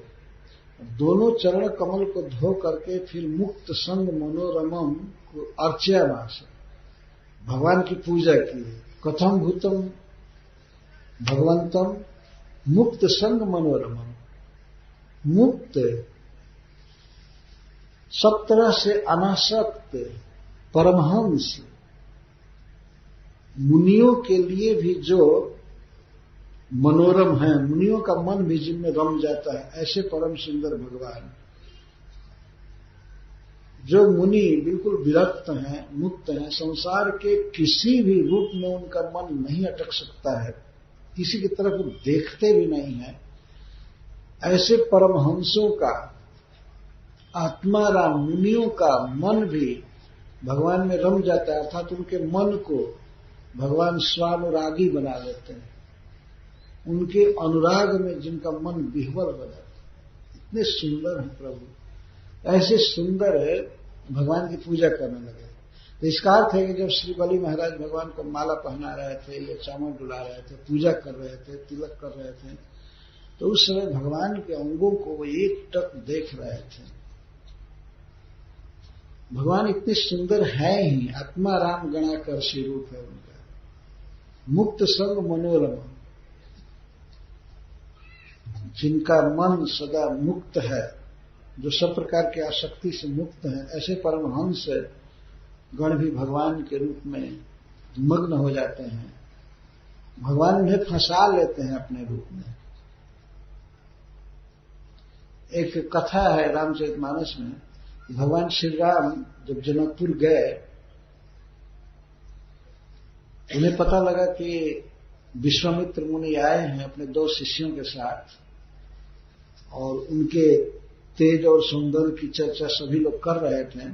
दोनों चरण कमल को धो करके फिर मुक्त संग मनोरमम को अर्च्यामास, भगवान की पूजा की। कथम भूतम भगवंतम मुक्त संग मनोरमम, मुक्त सब तरह से अनासक्त परमहंस, मुनियों के लिए भी जो मनोरम है, मुनियों का मन भी जिनमें रम जाता है, ऐसे परम सुंदर भगवान। जो मुनि बिल्कुल विरक्त हैं, मुक्त हैं, संसार के किसी भी रूप में उनका मन नहीं अटक सकता है, किसी की तरफ देखते भी नहीं है, ऐसे परमहंसों का, आत्माराम मुनियों का मन भी भगवान में रम जाता है, अर्थात उनके मन को भगवान स्वानुरागी बना देते हैं। उनके अनुराग में जिनका मन विह्वल हो जाता है, इतने सुंदर हैं प्रभु, ऐसे सुंदर है, भगवान की पूजा करने लगे। तो इसका अर्थ है कि जब श्री बलि महाराज भगवान को माला पहना रहे थे या चावल डुला रहे थे, पूजा कर रहे थे, तिलक कर रहे थे, तो उस समय भगवान के अंगों को वो एक टक देख रहे थे। भगवान इतने सुंदर है ही, आत्मा राम गणाकर श्री रूप है उनका। मुक्त संग मनोरम, जिनका मन सदा मुक्त है, जो सब प्रकार की आसक्ति से मुक्त है, ऐसे परमहंस गण भी भगवान के रूप में मग्न हो जाते हैं। भगवान उन्हें फंसा लेते हैं अपने रूप में। एक कथा है रामचरितमानस में, भगवान श्री राम जब जनकपुर गए, उन्हें पता लगा कि विश्वामित्र मुनि आए हैं अपने 2 शिष्यों के साथ, और उनके तेज और सौंदर्य की चर्चा सभी लोग कर रहे थे।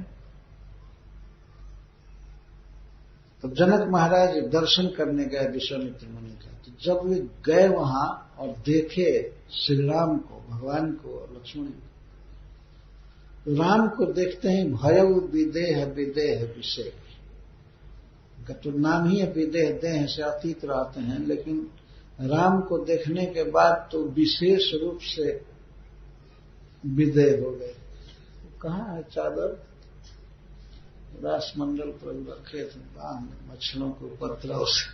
तो जनक महाराज दर्शन करने गए विश्वामित्र मुनि का। तो जब वे गए वहां और देखे श्री राम को, भगवान को और लक्ष्मण को, तो राम को देखते ही भयउ विदेह विदेह विषय, का तो नाम ही है विदेह, देह से अतीत रहते हैं, लेकिन राम को देखने के बाद तो विशेष रूप से विदेह हो गए। कहाँ है चादर? रासमंडल पर रखे थे, बांध मच्छरों के ऊपर तरह से,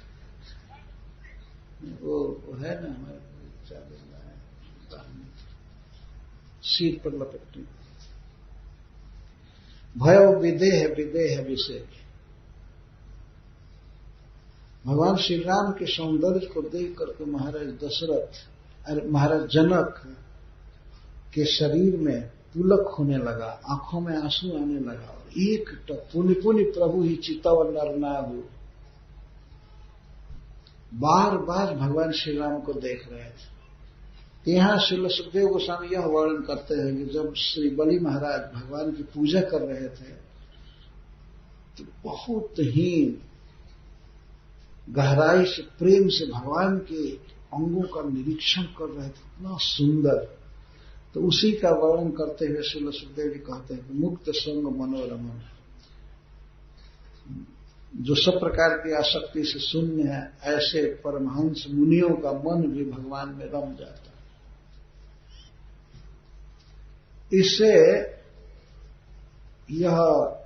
वो है ना हमारे चादर बांधने, सिर पर लपेटने। भय विदेह विदेह विषय, भगवान श्री राम के सौंदर्य को देख करके महाराज दशरथ, महाराज जनक के शरीर में पुलक होने लगा, आंखों में आंसू आने लगा, और एक टक पुनि पुनि प्रभु ही चितव नरनाहु, बार बार भगवान श्री राम को देख रहे थे। यहां श्रील सुखदेव गोस्वामी यह वर्णन करते हैं कि जब श्री बलि महाराज भगवान की पूजा कर रहे थे, तो बहुत ही गहराई से, प्रेम से भगवान के अंगों का निरीक्षण कर रहे थे, इतना सुंदर। तो उसी का वर्णन करते हुए श्रील सुखदेव जी कहते हैं कि मुक्त संग मनोरमन, जो सब प्रकार की आसक्ति से शून्य है, ऐसे परमहंस मुनियों का मन भी भगवान में रम जाता है। इससे यह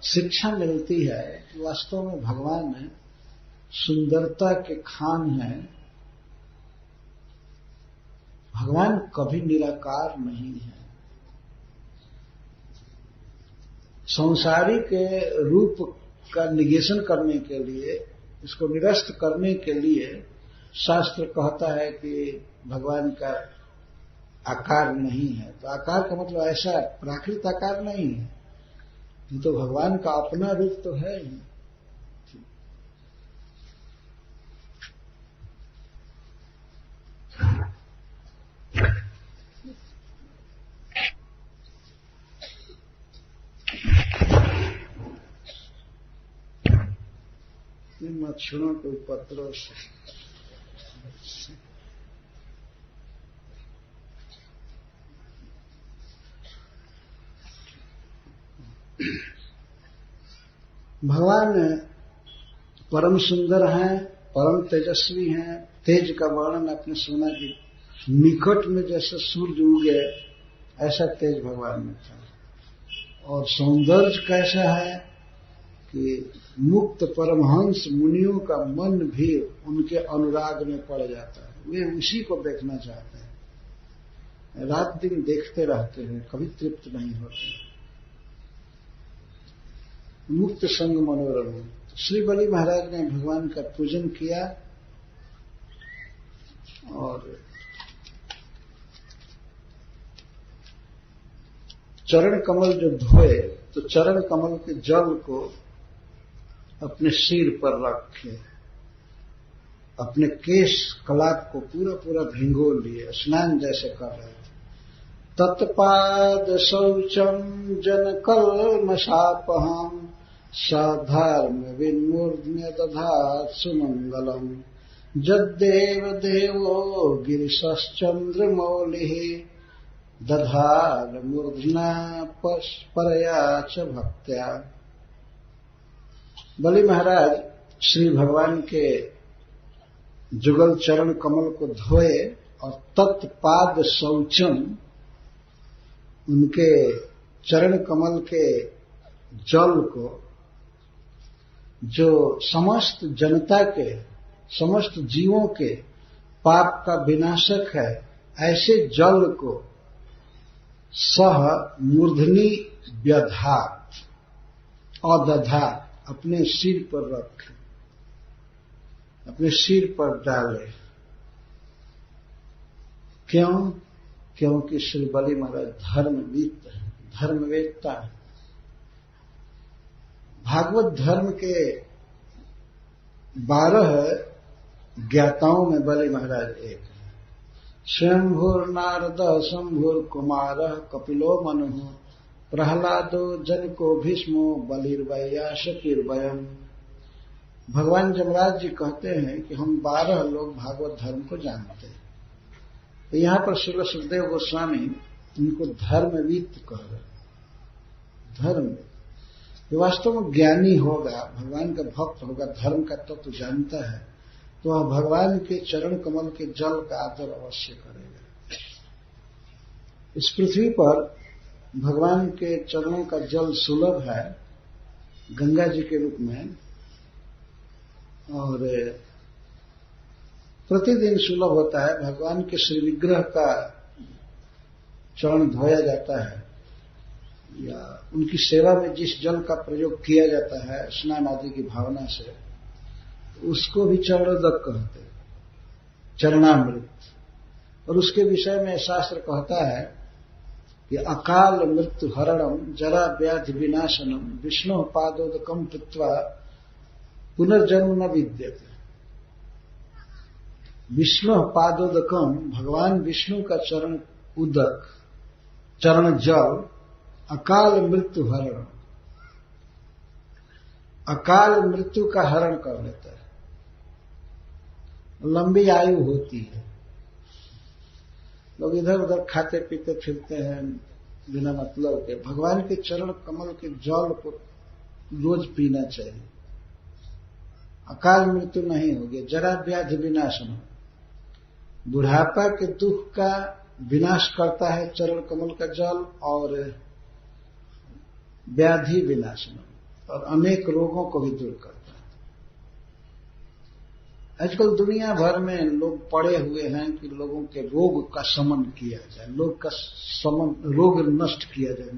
शिक्षा मिलती है कि वास्तव में भगवान सुंदरता के खान है। भगवान कभी निराकार नहीं है। संसारिक रूप का निगेशन करने के लिए, इसको निरस्त करने के लिए शास्त्र कहता है कि भगवान का आकार नहीं है, तो आकार का मतलब ऐसा प्राकृत आकार नहीं है, तो भगवान का अपना रूप तो है ही। मच्छरों के उपद्रव से भगवान परम सुंदर हैं, परम तेजस्वी हैं। तेज का वर्णन आपने सुना कि निकट में जैसे सूर्य उगे ऐसा तेज भगवान में था। और सौंदर्य कैसा है कि मुक्त परमहंस मुनियों का मन भी उनके अनुराग में पड़ जाता है, वे उसी को देखना चाहते हैं, रात दिन देखते रहते हैं, कभी तृप्त नहीं होते। मुक्त संग मनोरम। श्री बलि महाराज ने भगवान का पूजन किया और चरण कमल जो धोए तो चरण कमल के जल को अपने सिर पर रखे, अपने केश कलाप को पूरा पूरा भिंगो लिए, स्नान जैसे कर रहे थे। तत्पाद शौचम जन कल्मषापहम साधर्म विन्मूर्ध्य दधात सुमंगलम जद्देव देवो गिरिशश्चंद्रमौलिः दधार मूर्धना परया च भक्त्या। बलि महाराज श्री भगवान के जुगल चरण कमल को धोए और तत्पाद शौचम, उनके चरण कमल के जल को, जो समस्त जनता के, समस्त जीवों के पाप का विनाशक है, ऐसे जल को सह मूर्धनी व्यधात अदधा, अपने सिर पर रखे, अपने सिर पर डाले। क्यों? क्योंकि श्री बलि महाराज धर्मविद है, धर्मवेत्ता है। भागवत धर्म के 12 ज्ञाताओं में बलि महाराज एक है। स्वयंभूर नारद शंभुर कुमार कपिलो मनु प्रहलादो जनको भीष्मो बलिर्वैयाशकीर्वयम्। भगवान जमराज जी कहते हैं कि हम 12 लोग भागवत धर्म को जानते हैं। तो यहां पर श्री सुखदेव गोस्वामी इनको धर्मविद कह रहे। धर्म ये वास्तव में ज्ञानी होगा, भगवान का भक्त होगा, धर्म का तत्व तो जानता है, तो वह भगवान के चरण कमल के जल का आदर अवश्य करेगा। इस पृथ्वी पर भगवान के चरणों का जल सुलभ है गंगा जी के रूप में, और प्रतिदिन सुलभ होता है। भगवान के श्री विग्रह का चरण धोया जाता है, या उनकी सेवा में जिस जल का प्रयोग किया जाता है स्नान आदि की भावना से, उसको भी चरणोदक कहते हैं, चरणामृत। और उसके विषय में शास्त्र कहता है कि अकाल मृत्यु हरणम जरा व्याधि विनाशनम विष्णु पादोदकम पित्वा पुनर्जन्म न विद्यते। विष्णु पादोदकम, भगवान विष्णु का चरण उदक, चरण जल, अकाल मृत्यु हरण, अकाल मृत्यु का हरण कर लेता है, लंबी आयु होती है। लोग इधर उधर खाते पीते फिरते हैं बिना मतलब के, भगवान के चरण कमल के जल को रोज पीना चाहिए, अकाल मृत्यु नहीं होगी। जरा व्याधि विनाशन, बुढ़ापा के दुख का विनाश करता है चरण कमल का जल, और व्याधि विनाशन, और अनेक रोगों को भी दूर करता है। आजकल दुनिया भर में लोग पड़े हुए हैं कि लोगों के रोग का शमन किया जाए, लोग का शमन, रोग नष्ट किया जाए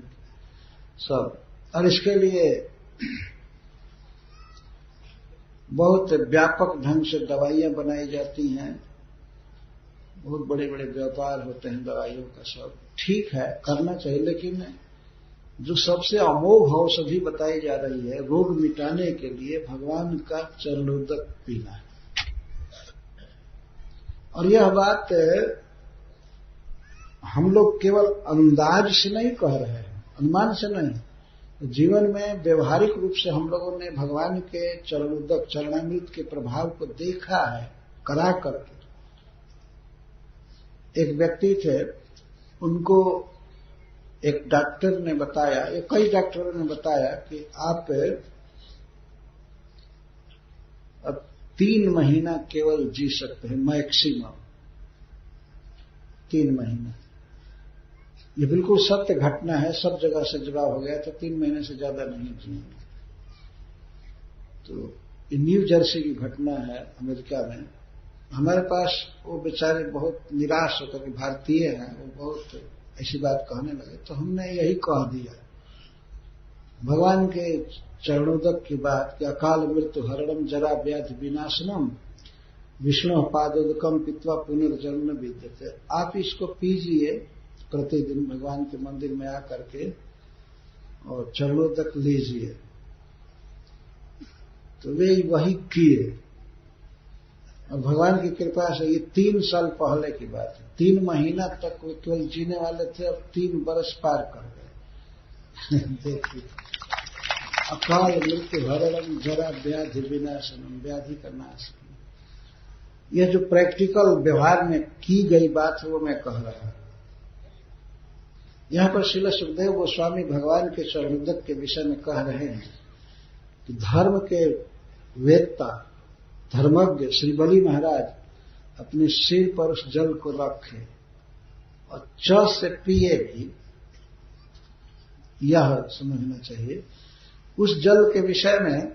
सब। और इसके लिए बहुत व्यापक ढंग से दवाइयां बनाई जाती हैं, बहुत बड़े बड़े व्यापार होते हैं दवाइयों का, सब ठीक है करना चाहिए, लेकिन जो सबसे अमोघ औषधि बताई जा रही है रोग मिटाने के लिए, भगवान का चरणोदक पीना है। और यह बात हम लोग केवल अंदाज से नहीं कह रहे हैं, अनुमान से नहीं, जीवन में व्यवहारिक रूप से हम लोगों ने भगवान के चरणोदक, चरणामृत के प्रभाव को देखा है करा करके। एक व्यक्ति थे, उनको एक डॉक्टर ने बताया, कई डॉक्टरों ने बताया कि आप अब 3 महीना केवल जी सकते हैं, मैक्सिमम 3 महीना। ये बिल्कुल सत्य घटना है, सब जगह से जवाब हो गया, तो 3 महीने से ज्यादा नहीं जिएंगे। तो ये न्यू जर्सी की घटना है अमेरिका में। हमारे पास वो बेचारे बहुत निराश होकर के, भारतीय हैं, वो बहुत ऐसी बात कहने लगे, तो हमने यही कह दिया भगवान के चरणोदक की बात कि अकाल मृत्यु हरणम जरा व्याधि विनाशनम विष्णु पादोदकम पीत्वा पुनर्जन्म विद्यते। आप इसको पीजिए प्रतिदिन भगवान के मंदिर में आकर के और चरणोदक लीजिए। तो वे वही किए और भगवान की कृपा से, ये 3 साल पहले की बात है, 3 महीना तक वे केवल जीने वाले थे, अब 3 बरस पार कर गए। देखिए, अकाल मृत्यु हरणम जरा व्याधि विनाशनम, व्याधि का नाश। यह जो प्रैक्टिकल व्यवहार में की गई बात है वो मैं कह रहा हूं। यहां पर श्रील सुखदेव गोस्वामी भगवान के चरणोदक के विषय में कह रहे हैं कि धर्म के वेत्ता, धर्मज्ञ श्री बलि महाराज अपने सिर पर उस जल को रखे और च से पिए भी, यह समझना चाहिए। उस जल के विषय में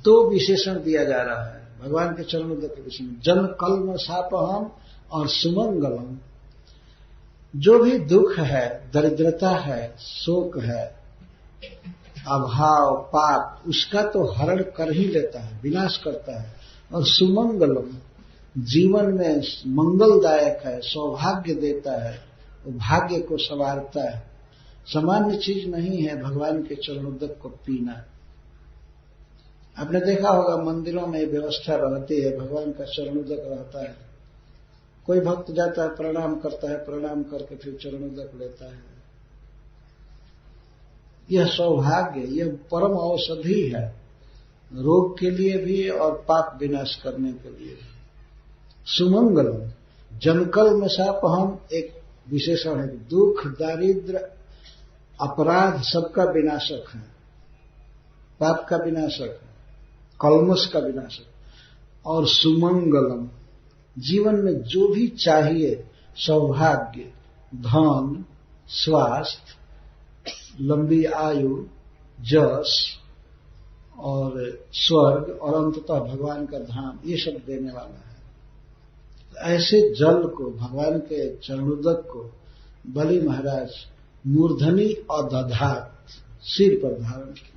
2 विशेषण दिया जा रहा है भगवान के चरणोदक के विषय में, जन कल्म सापहम और सुमंगलम। जो भी दुख है, दरिद्रता है, शोक है, अभाव, पाप, उसका तो हरण कर ही लेता है, विनाश करता है। और सुमंगलम, जीवन में मंगलदायक है, सौभाग्य देता है, वो भाग्य को संवारता है। सामान्य चीज नहीं है भगवान के चरणोदक को पीना। आपने देखा होगा मंदिरों में व्यवस्था रहती है, भगवान का चरणोदक रहता है, कोई भक्त जाता है, प्रणाम करता है, प्रणाम करके फिर चरणोदक लेता है। यह सौभाग्य, यह परम औषधि है, रोग के लिए भी और पाप विनाश करने के लिए। सुमंगलम, जनकल में सापहम एक विशेषण है, दुख, दारिद्र, अपराध सबका विनाशक है, पाप का विनाशक है, कल्मश का विनाशक। और सुमंगलम, जीवन में जो भी चाहिए, सौभाग्य, धन, स्वास्थ्य, लंबी आयु, जस और स्वर्ग और अंततः भगवान का धाम, ये सब देने वाला है। ऐसे जल को, भगवान के चरणोदक को बलि महाराज मूर्धनि और दधात, सिर पर धारण किया।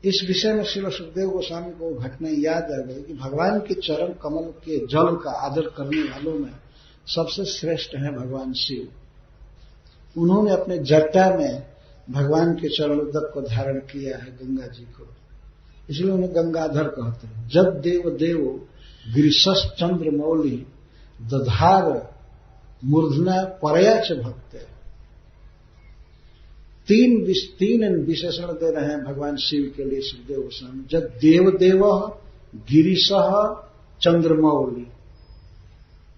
इस विषय में श्री सुखदेव गोस्वामी को घटना याद आ गई कि भगवान के चरण कमल के जल का आदर करने वालों में सबसे श्रेष्ठ है भगवान शिव। उन्होंने अपने जटा में भगवान के चरणोदक को धारण किया है, गंगा जी को, इसलिए उन्हें गंगाधर कहते हैं। जब देव देवो गिरिशस चंद्र मौली दधार मूर्धना परया च भक्त। 3 विशेषण दे रहे हैं भगवान शिव के लिए सुखदेव गोस्वामी। जब देव देव गिरीश चंद्रमौली।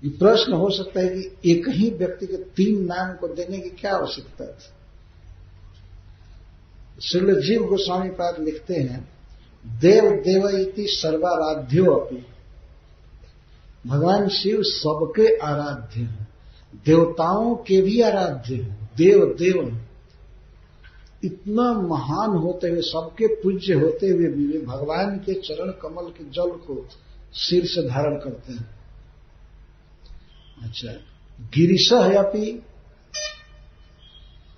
ये प्रश्न हो सकता है कि एक ही व्यक्ति के 3 नाम को देने की क्या आवश्यकता थी। श्रील जीव गोस्वामी पाद लिखते हैं, देव देव इति सर्वाराध्यो अपि। भगवान शिव सबके आराध्य हैं, देवताओं के भी आराध्य हैं, देव देव। इतना महान होते हुए, सबके पूज्य होते हुए भी वे भगवान के चरण कमल के जल को सिर से धारण करते हैं। अच्छा, गिरीश अपि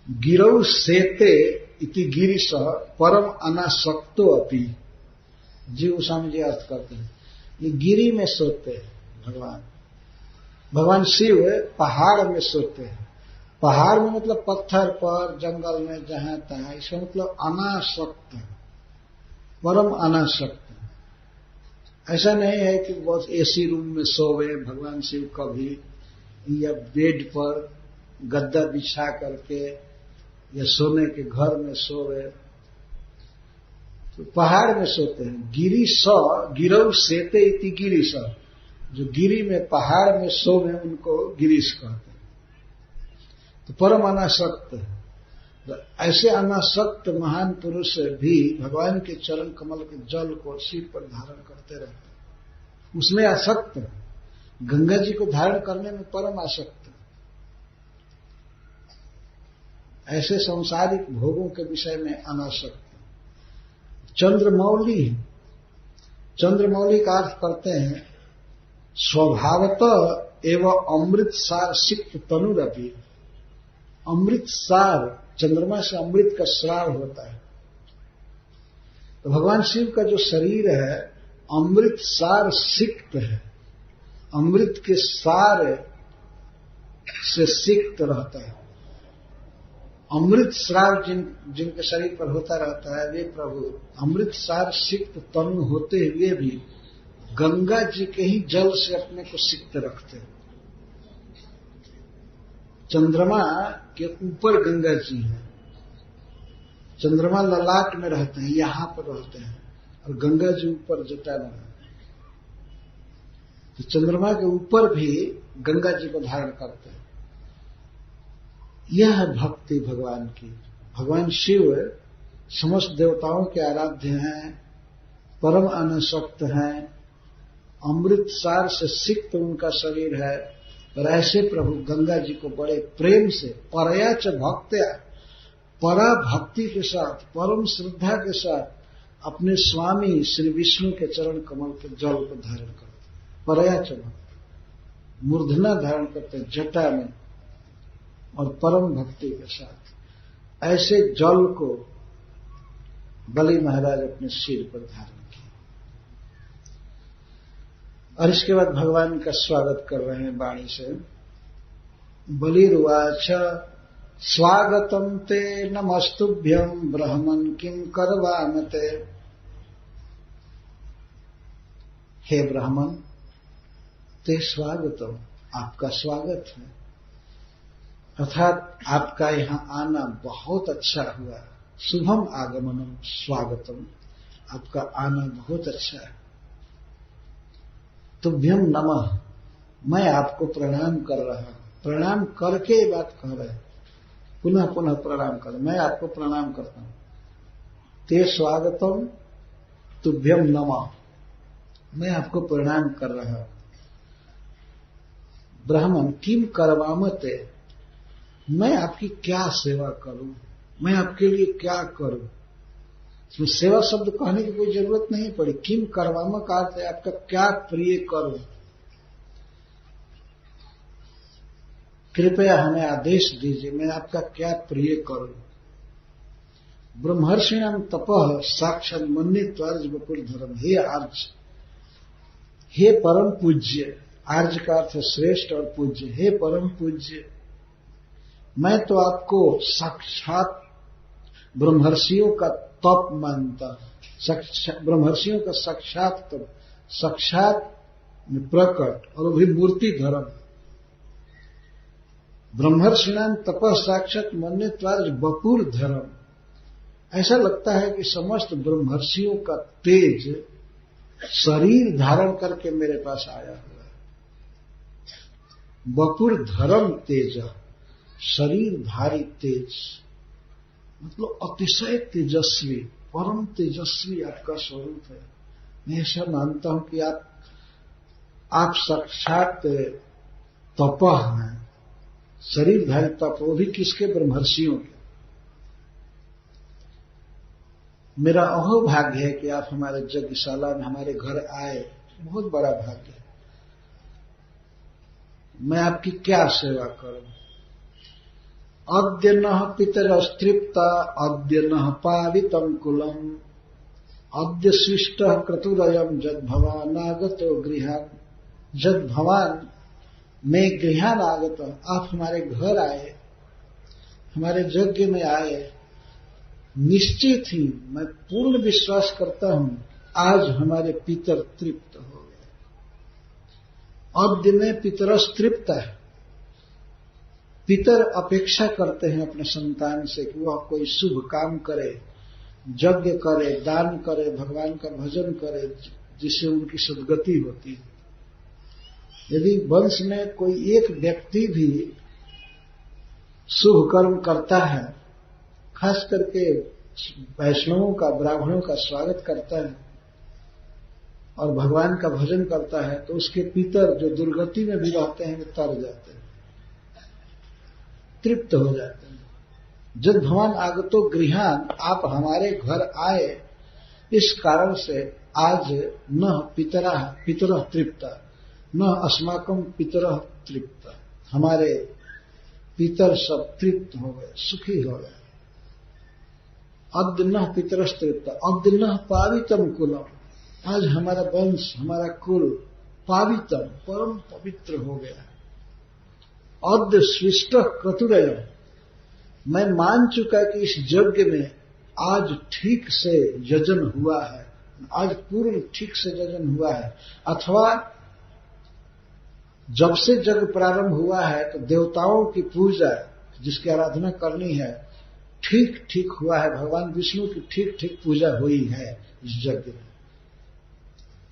गिरौ सेते इति गिरीश परम अनासक्तो अपि। जीव गोस्वामी जी अर्थ करते हैं, ये गिरी में सोते हैं भगवान। भगवान शिव पहाड़ में सोते हैं। पहाड़ में मतलब पत्थर पर, जंगल में, जहां तहां, इसका मतलब अनासक्त है, परम अनासक्त। ऐसा नहीं है कि बहुत एसी रूम में सोवे भगवान शिव कभी, या बेड पर गद्दा बिछा करके, या सोने के घर में सोवे, तो पहाड़ में सोते हैं। गिरौ सेते इति गिरीश, जो गिरी में पहाड़ में सोवे उनको गिरीश कहते हैं। तो परम अनासक्त है। तो ऐसे अनासक्त महान पुरुष भी भगवान के चरण कमल के जल को सिर पर धारण करते रहते हैं, उसमें आसक्त है। गंगा जी को धारण करने में परम आसक्त है। ऐसे सांसारिक भोगों के विषय में अनासक्त। चंद्रमौली, चंद्रमौली का अर्थ करते हैं स्वभावतः एवं अमृतसार सिक्त तनुरपि। अमृतसार, चंद्रमा से अमृत का स्राव होता है। तो भगवान शिव का जो शरीर है अमृतसार सिक्त है, अमृत के सार से सिक्त रहता है। अमृत स्राव जिनके शरीर पर होता रहता है वे प्रभु अमृत सार सिक्त तनु होते हुए भी गंगा जी के ही जल से अपने को सिक्त रखते हैं। चंद्रमा के ऊपर गंगा जी है, चंद्रमा ललाट में रहते हैं, यहां पर रहते हैं, और गंगा जी ऊपर जटा में रहते हैं। तो चंद्रमा के ऊपर भी गंगा जी को धारण करते हैं। यह है भक्ति भगवान की। भगवान शिव समस्त देवताओं के आराध्य हैं, परम अनासक्त हैं, अमृत सार से सिक्त उनका शरीर है। और ऐसे प्रभु गंगा जी को बड़े प्रेम से परया च भक्त्या, परा भक्ति के साथ, परम श्रद्धा के साथ अपने स्वामी श्री विष्णु के चरण कमल के जल को धारण करते। परया च भक्ति, मूर्धना धारण करते जटा में, और परम भक्ति के साथ ऐसे जल को बलि महाराज अपने सिर पर धारण किए। और इसके बाद भगवान का स्वागत कर रहे हैं वाणी से। बलिर्वाच स्वागतम ते नमस्तुभ्यं ब्रह्मन् किं करवाम ते। हे ब्राह्मण, ते स्वागतम, आपका स्वागत है, अर्थात आपका यहां आना बहुत अच्छा हुआ। शुभम आगमनम स्वागतम, आपका आना बहुत अच्छा है। तुभ्यम नमः, मैं आपको प्रणाम कर रहा हूं। प्रणाम करके ये बात कह रहे हैं, पुनः पुनः प्रणाम कर, मैं आपको प्रणाम करता हूं। ते स्वागतम तुभ्यम नमः, मैं आपको प्रणाम कर रहा हूं। ब्राह्मण किम करवामते, मैं आपकी क्या सेवा करूं, मैं आपके लिए क्या करूं। इसमें सेवा शब्द कहने की कोई जरूरत नहीं पड़ी। किम करवामा का अर्थ है आपका क्या प्रिय करूं, कृपया हमें आदेश दीजिए, मैं आपका क्या प्रिय करूं। ब्रह्मर्षिणाम तपः साक्षात् मन्यत्वार्ज बकुल धर्म। हे आर्ज, हे परम पूज्य, आर्ज का अर्थ श्रेष्ठ और पूज्य। हे परम पूज्य, मैं तो आपको साक्षात ब्रह्मर्षियों का तप मानता, ब्रह्मर्षियों का साक्षात तप, साक्षात प्रकट और भी मूर्ति धर्म। ब्रह्मर्षिणाम तपः साक्षात मन्यत्वार्ज बपुर धर्म। ऐसा लगता है कि समस्त ब्रह्मर्षियों का तेज शरीर धारण करके मेरे पास आया हुआ है। बपुर धर्म तेज, शरीरधारी तेज, मतलब अतिशय तेजस्वी, परम तेजस्वी आपका स्वरूप है। मैं ऐसा मानता हूं कि आप साक्षात तपः हैं, शरीरधारी तप, वो भी किसके, ब्रह्मर्षियों के। मेरा अहोभाग्य है कि आप हमारे यज्ञशाला में हमारे घर आए, बहुत बड़ा भाग्य है। मैं आपकी क्या सेवा करूं। अद्य नः पितरस्तृप्ता अद्य नः पावितम कुलम अद्य शिष्ट क्रतुरयम जद भवान आगतो गृहान, जद भवान मैं गृहान आगत, आप हमारे घर आए, हमारे यज्ञ में आए, निश्चित ही मैं पूर्ण विश्वास करता हूं आज हमारे पितर तृप्त हो गए। अद्य में पितरस तृप्त है। पितर अपेक्षा करते हैं अपने संतान से कि वह कोई शुभ काम करे, यज्ञ करे, दान करे, भगवान का भजन करे, जिससे उनकी सद्गति होती है। यदि वंश में कोई एक व्यक्ति भी शुभ कर्म करता है, खास करके वैष्णवों का, ब्राह्मणों का स्वागत करता है और भगवान का भजन करता है, तो उसके पितर जो दुर्गति में भी रहते हैं वे तर जाते हैं, तृप्त हो जाते हैं। जब भगवान आगतो गृहान, आप हमारे घर आए, इस कारण से आज न पितरः तृप्त न अस्माकं पितरः तृप्त, हमारे पितर सब तृप्त हो गए, सुखी हो गए। अद्य न पितरः तृप्त अद्य न पावितम कुलम, आज हमारा वंश, हमारा कुल पावितम, परम पवित्र हो गया। अद्य स्विष्ट क्रतुरय, मैं मान चुका कि इस यज्ञ में आज ठीक से यजन हुआ है, आज पूर्ण ठीक से यजन हुआ है, अथवा जब से यज्ञ प्रारंभ हुआ है तो देवताओं की पूजा, जिसकी आराधना करनी है, ठीक ठीक हुआ है, भगवान विष्णु की ठीक ठीक पूजा हुई है इस यज्ञ में।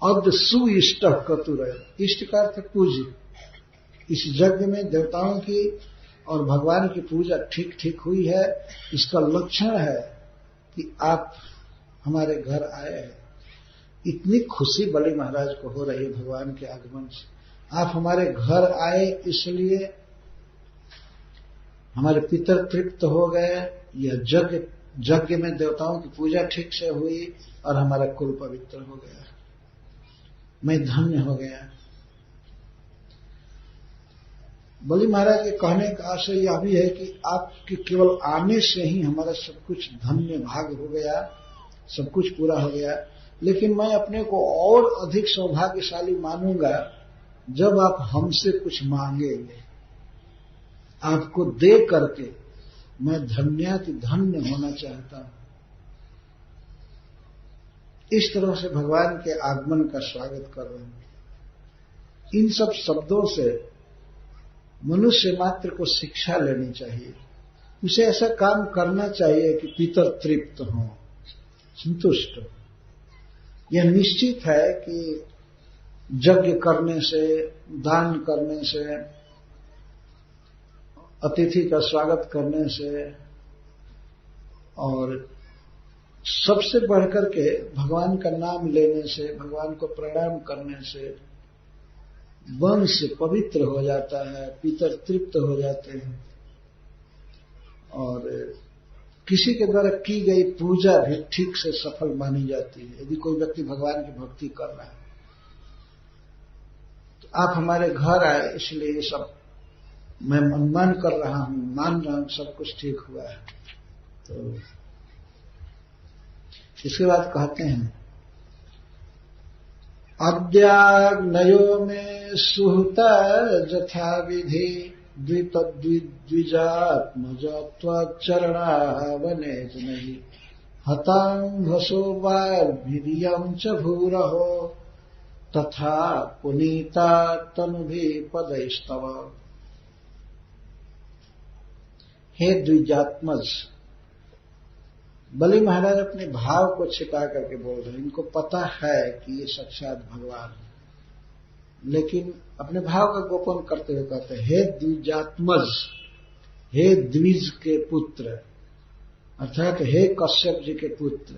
अद्य सुइष्ट क्रतुरय, इष्ट का अर्थ पूज्य, इस यज्ञ में देवताओं की और भगवान की पूजा ठीक ठीक हुई है। इसका लक्षण है कि आप हमारे घर आए हैं। इतनी खुशी बलि महाराज को हो रही है भगवान के आगमन से। आप हमारे घर आए, इसलिए हमारे पितर तृप्त हो गए, यह यज्ञ में देवताओं की पूजा ठीक से हुई और हमारा कुल पवित्र हो गया, मैं धन्य हो गया। बलि महाराज के कहने का आशय यह भी है कि आपके केवल आने से ही हमारा सब कुछ धन्य भाग हो गया, सब कुछ पूरा हो गया, लेकिन मैं अपने को और अधिक सौभाग्यशाली मानूंगा जब आप हमसे कुछ मांगेंगे। आपको दे करके मैं धन्याति धन्य होना चाहता हूं। इस तरह से भगवान के आगमन का स्वागत कर रहे हैं। इन सब शब्दों से मनुष्य मात्र को शिक्षा लेनी चाहिए, उसे ऐसा काम करना चाहिए कि पितर तृप्त हो, संतुष्ट हो। यह निश्चित है कि यज्ञ करने से, दान करने से, अतिथि का स्वागत करने से और सबसे बढ़कर के भगवान का नाम लेने से, भगवान को प्रणाम करने से वंश पवित्र हो जाता है, पितर तृप्त हो जाते हैं और किसी के द्वारा की गई पूजा भी ठीक से सफल मानी जाती है। यदि कोई व्यक्ति भगवान की भक्ति कर रहा है तो आप हमारे घर आए, इसलिए ये सब मैं अनुमान कर रहा हूं, मान रहा हूं सब कुछ ठीक हुआ है। तो इसके बाद कहते हैं अद्याग्नयो में सुहता यथा विधि द्विजात्मज त्वच्चरणावने नहीं हतांघसो वार्भिर्यं च भूरहो तथा पुनीता तनुभि पदैस्तव। हे द्विजात्मज, बलि महाराज अपने भाव को छिपा करके बोल रहे हैं। इनको पता है कि ये साक्षात भगवान है, लेकिन अपने भाव का गोपन करते हुए कहते हैं हे द्विजात्मज, हे द्विज के पुत्र, अर्थात हे कश्यप जी के पुत्र,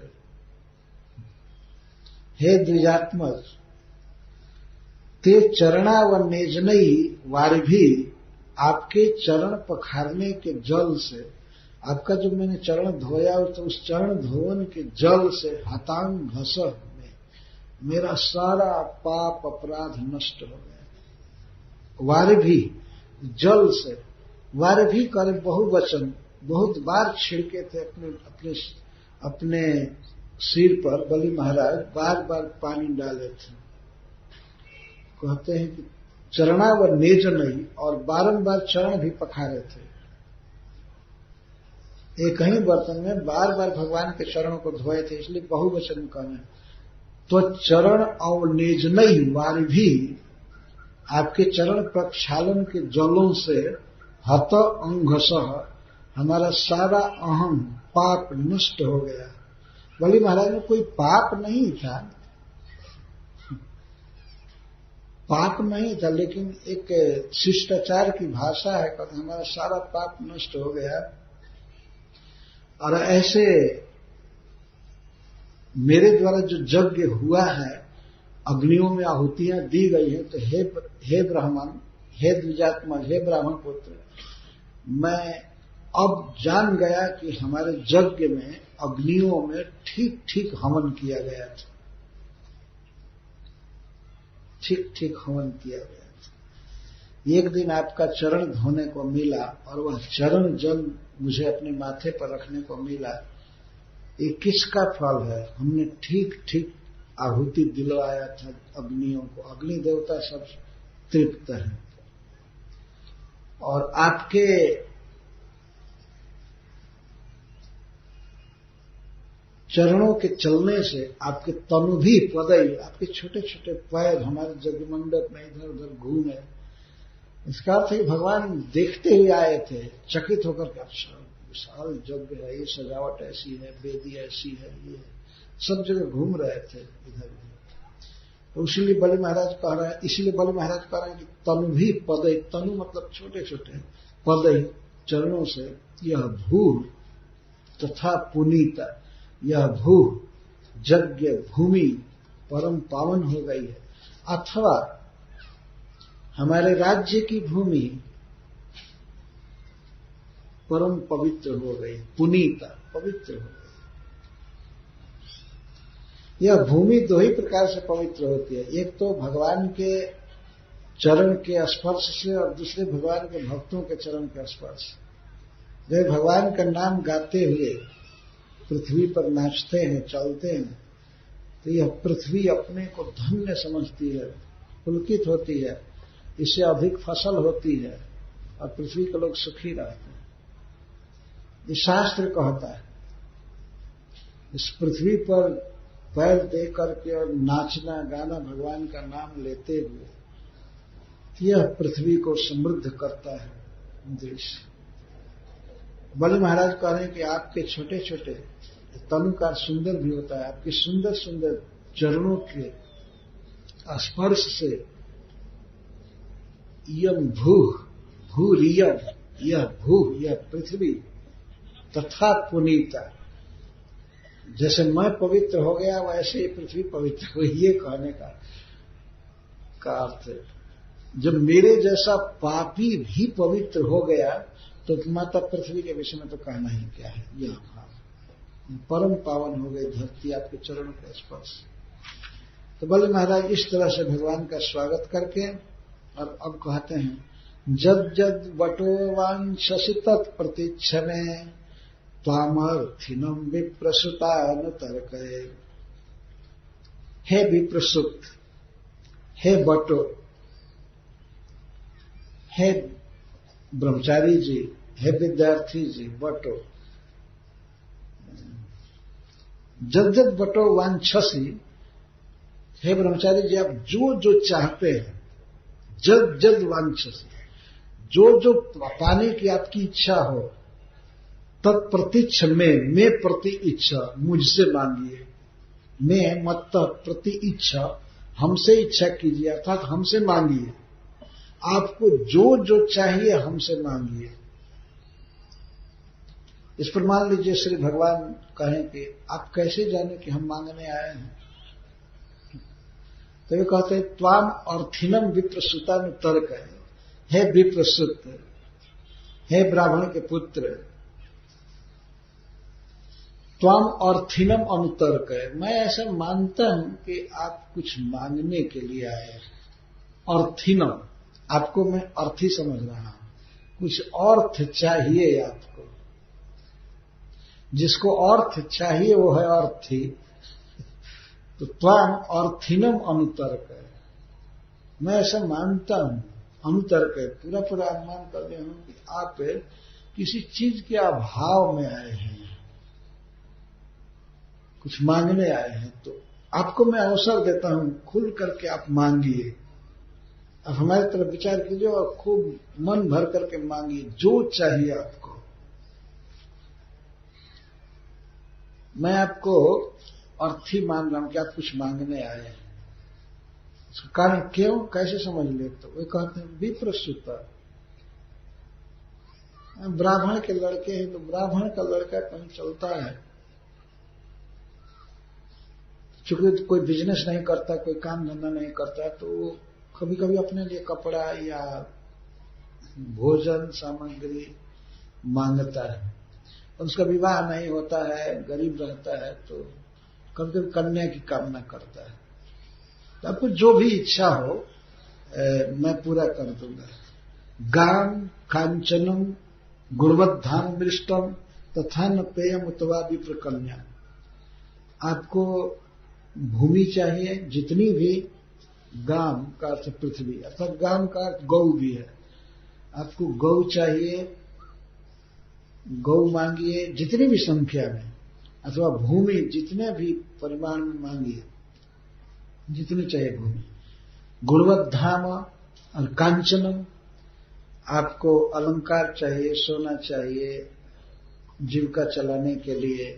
हे द्विजात्मज, ते चरणावनेजनई वारिभी, आपके चरण पखारने के जल से, आपका जो मैंने चरण धोया तो उस चरण धोवन के जल से हतांग घस में मेरा सारा पाप अपराध नष्ट हो गया। वारिभी, जल से, वारिभी करे बहुवचन, बहुत बार छिड़के थे अपने सिर पर बलि महाराज बार बार पानी डाले थे। कहते हैं कि चरणा व नेज नहीं, और बारंबार चरण भी पखारे थे। एक ही बर्तन में बार बार भगवान के चरणों को धोए थे, इसलिए बहुवचन में कहना है। तो चरण और नेज नहीं वारी भी, आपके चरण प्रक्षालन के जलों से हत अंघसः, हमारा सारा अहम पाप नष्ट हो गया। बलि महाराज में कोई पाप नहीं था, पाप नहीं था, लेकिन एक शिष्टाचार की भाषा है, कहते हमारा सारा पाप नष्ट हो गया। और ऐसे मेरे द्वारा जो यज्ञ हुआ है, अग्नियों में आहुतियां दी गई हैं, तो हे ब्राह्मण, हे द्विजात्मा, हे ब्राह्मण पुत्र, मैं अब जान गया कि हमारे यज्ञ में अग्नियों में ठीक ठीक हवन किया गया था, ठीक ठीक हवन किया गया था। एक दिन आपका चरण धोने को मिला और वह चरण जल मुझे अपने माथे पर रखने को मिला। ये किसका फल है? हमने ठीक ठीक आहुति दिलवाया था अग्नियों को। अग्नि देवता सब तृप्त है, और आपके चरणों के चलने से आपके तनु भी पदई, आपके छोटे छोटे पैर हमारे यज्ञ मंडप में इधर उधर घूमे। इसका अर्थ है भगवान देखते हुए आए थे, चकित होकर के अच्छा विशाल यज्ञ है, ये सजावट ऐसी है, वेदी ऐसी है, ये सब जगह घूम रहे थे इधर उधर। तो इसलिए बलि महाराज कह रहे हैं कि तनु भी पदई, तनु मतलब छोटे छोटे, पदई चरणों से, यह भू तथा पुनीता, यह भू यज्ञ भूमि परम पावन हो गई है, अथवा हमारे राज्य की भूमि परम पवित्र हो गई, पुनीता पवित्र हो गई। यह भूमि दो ही प्रकार से पवित्र होती है, एक तो भगवान के चरण के स्पर्श से, और दूसरे भगवान के भक्तों के चरण के स्पर्श। जब भगवान का नाम गाते हुए पृथ्वी पर नाचते हैं, चलते हैं, तो यह पृथ्वी अपने को धन्य समझती है, पुलकित होती है, इससे अधिक फसल होती है और पृथ्वी के लोग सुखी रहते हैं। ये शास्त्र कहता है। इस पृथ्वी पर पैर दे करके और नाचना गाना भगवान का नाम लेते हुए, यह पृथ्वी को समृद्ध करता है दृश्य। बलि महाराज कह रहे हैं कि आपके छोटे छोटे तनुकार सुंदर भी होता है, आपके सुंदर सुंदर चरणों के स्पर्श से यम भू भूरियम, यह भू, यह पृथ्वी, तथा पुनीता, जैसे मैं पवित्र हो गया वैसे ये पृथ्वी पवित्र हुई। ये कहने का अर्थ है, जब मेरे जैसा पापी भी पवित्र हो गया तो माता पृथ्वी के विषय में तो कहना ही क्या है। यह परम पावन हो गई धरती आपके चरणों के स्पर्श। तो बलि महाराज इस तरह से भगवान का स्वागत करके, और अब कहते हैं, जद जद वटोवान शशि तत्प्रतीक्षणे त्वामर्थिनम विप्रसुता न तर्कये। हे विप्रसुत, हे बटो, हे ब्रह्मचारी जी, हे विद्यार्थी जी, बटो, जद जद बटो वांछसी, हे ब्रह्मचारी जी, आप जो जो चाहते हैं, जद जद वांछसी, जो जो पाने की आपकी इच्छा हो, तत्प्रतीक्ष में प्रति इच्छा, मुझसे मांगिए। मैं मत प्रति इच्छा, हमसे इच्छा कीजिए, अर्थात हमसे मांगिए। आपको जो जो चाहिए हमसे मांगिए। इस पर मान लीजिए श्री भगवान कहें कि आप कैसे जाने कि हम मांगने आए हैं, तो वे कहते हैं, त्वाम अर्थिनम विप्रसुता में तर्क है। हे विप्रसुत, हे ब्राह्मण के पुत्र, त्वाम अर्थिनम अनुतर्क है। मैं ऐसा मानता हूं कि आप कुछ मांगने के लिए आए हैं। अर्थिनम, आपको मैं अर्थी समझ रहा हूं, कुछ अर्थ चाहिए आपको। जिसको अर्थ चाहिए वो है अर्थी, तो त्वाम अर्थिनम अनुतर्क है, मैं ऐसा मानता हूं, अनुतर्क है, पूरा पूरा अनुमान कर रहे हूं कि आप किसी चीज के अभाव में आए हैं, कुछ मांगने आए हैं, तो आपको मैं अवसर देता हूं, खुल करके आप मांगिए। अब हमारी तरफ विचार कीजिए और खूब मन भर करके मांगिए जो चाहिए आपको। मैं आपको अर्थी मान रहा हूं कि आप कुछ मांगने आए हैं। उसका कारण क्यों, कैसे समझ ले? तो वे कहते हैं विप्रस्तुता, ब्राह्मण के लड़के हैं तो ब्राह्मण का लड़का कहीं चलता है, चूंकि कोई बिजनेस नहीं करता, कोई काम धंधा नहीं करता, तो वो कभी कभी अपने लिए कपड़ा या भोजन सामग्री मांगता है। उसका विवाह नहीं होता है, गरीब रहता है, तो कभी कभी कन्या की कामना करता है। तो आपको जो भी इच्छा हो मैं पूरा कर दूंगा। गाम कांचनम गुणवद्धाम मृष्टम तथा न पेयम अथवा विप्र कन्या। आपको भूमि चाहिए, जितनी भी, गाम का अर्थ पृथ्वी, अर्थात गाम का अर्थ गौ भी है। आपको गौ चाहिए, गौ मांगिए जितनी भी संख्या में, अथवा भूमि जितने भी परिमाण में मांगिए, जितनी चाहिए भूमि। गुणवद्धाम और कांचनम, आपको अलंकार चाहिए, सोना चाहिए जीविका चलाने के लिए,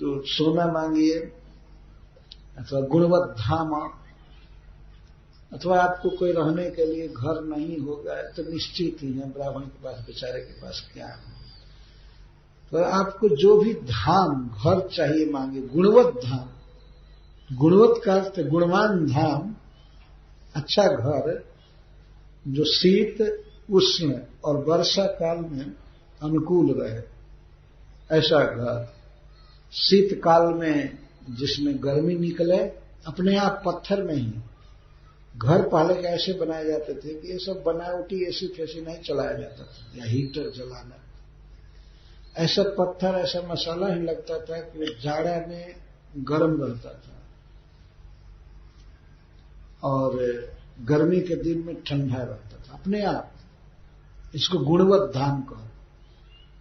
तो सोना मांगिए, अथवा गुणवद्धाम, अथवा आपको कोई रहने के लिए घर नहीं होगा तो निश्चित ही है, ब्राह्मण के पास, बेचारे के पास क्या है, तो आपको जो भी धाम घर चाहिए मांगे। गुणवत धाम, गुणवत का अर्थ गुणवान धाम, अच्छा घर जो शीत उष्ण और वर्षा काल में अनुकूल रहे, ऐसा घर। शीत काल में जिसमें गर्मी निकले, अपने आप पत्थर में ही। घर पहले कैसे बनाए जाते थे कि ये सब बनावटी एसी फैसी नहीं चलाया जाता था, या हीटर जलाना, ऐसा पत्थर ऐसा मसाला ही लगता था कि जाड़ा में गर्म रहता था और गर्मी के दिन में ठंडा रहता था अपने आप। इसको गुणवत धाम कहो,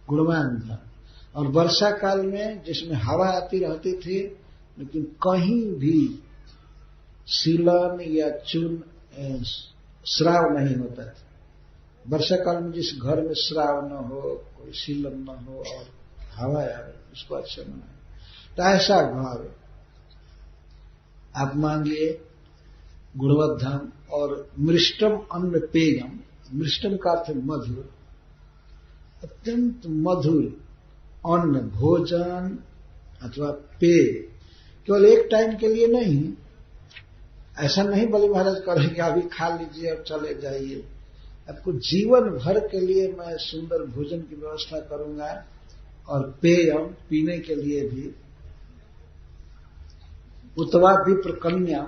गुणवान धाम। और वर्षा काल में जिसमें हवा आती रहती थी, लेकिन कहीं भी सीलन या चून श्राव नहीं होता था। वर्षा काल में जिस घर में श्राव न हो, कोई सीलन न हो और हवा आए, उसको अच्छा बनाए, तो ऐसा घर आप मांगिए, गुणवत धाम। और मृष्टम अन्न पेयम, मृष्टम का अर्थ मधुर, अत्यंत मधुर अन्न, भोजन अथवा पेय, केवल एक टाइम के लिए नहीं। ऐसा नहीं बलि महाराज करें कि अभी खा लीजिए और चले जाइए, आपको जीवन भर के लिए मैं सुंदर भोजन की व्यवस्था करूंगा, और पेयम पीने के लिए भी, उतवा विप्र कन्या,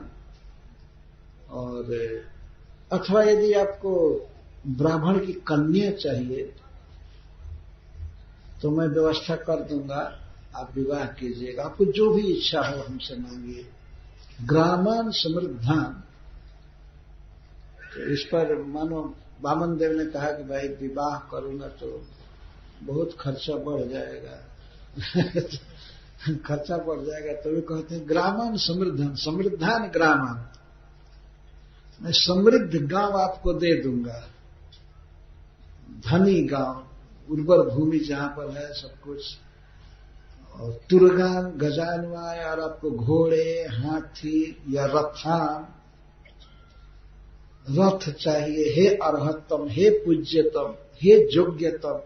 और अथवा यदि आपको ब्राह्मण की कन्या चाहिए तो मैं व्यवस्था कर दूंगा, आप विवाह कीजिएगा। आपको जो भी इच्छा हो हमसे मांगिए। ग्रामान समृद्धान, तो इस पर मानो वामन देव ने कहा कि भाई विवाह करूंगा तो बहुत खर्चा बढ़ जाएगा खर्चा बढ़ जाएगा, तो वे कहते हैं ग्रामान समृद्धान, समृद्धान ग्रामान, मैं समृद्ध गांव आपको दे दूंगा, धनी गांव, उर्वर भूमि जहां पर है सब कुछ, और तुर्गान गजानवाय, और आपको घोड़े हाथी या रथान, रथ चाहिए। हे अर्हतम, हे पूज्यतम, हे योग्यतम,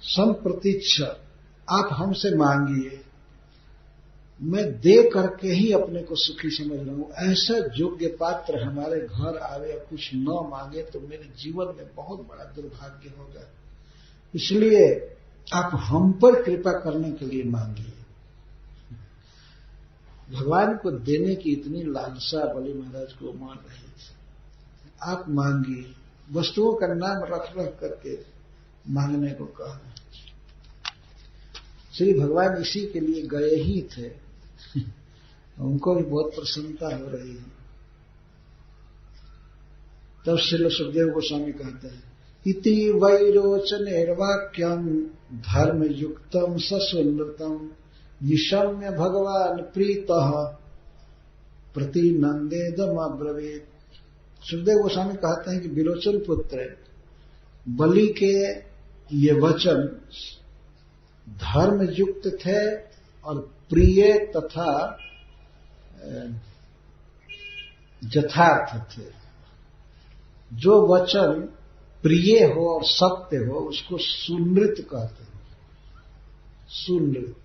संप्रतीक्ष आप हमसे मांगिए, मैं दे करके ही अपने को सुखी समझ रहा हूं। ऐसा योग्य पात्र हमारे घर आवे और कुछ न मांगे तो मेरे जीवन में बहुत बड़ा दुर्भाग्य होगा, इसलिए आप हम पर कृपा करने के लिए मांगिए। भगवान को देने की इतनी लालसा बलि महाराज को मान रही थी। आप मांगिए, वस्तुओं का नाम रख रख करके मांगने को कहा। श्री भगवान इसी के लिए गए ही थे। उनको भी बहुत प्रसन्नता हो रही है। तब श्रील सुखदेव गोस्वामी कहते हैं, इति वैरोचनेर्वाक्यम धर्म युक्तम ससुनृतम विषम्य भगवान प्रीतः प्रतिनंदेदम अब्रवीत। सुखदेव गोस्वामी कहते हैं कि विरोचन पुत्र बलि के ये वचन धर्म युक्त थे और प्रिय तथा यथार्थ थे। जो वचन प्रिय हो और सत्य हो उसको सुनृत कहते हैं। सुनृत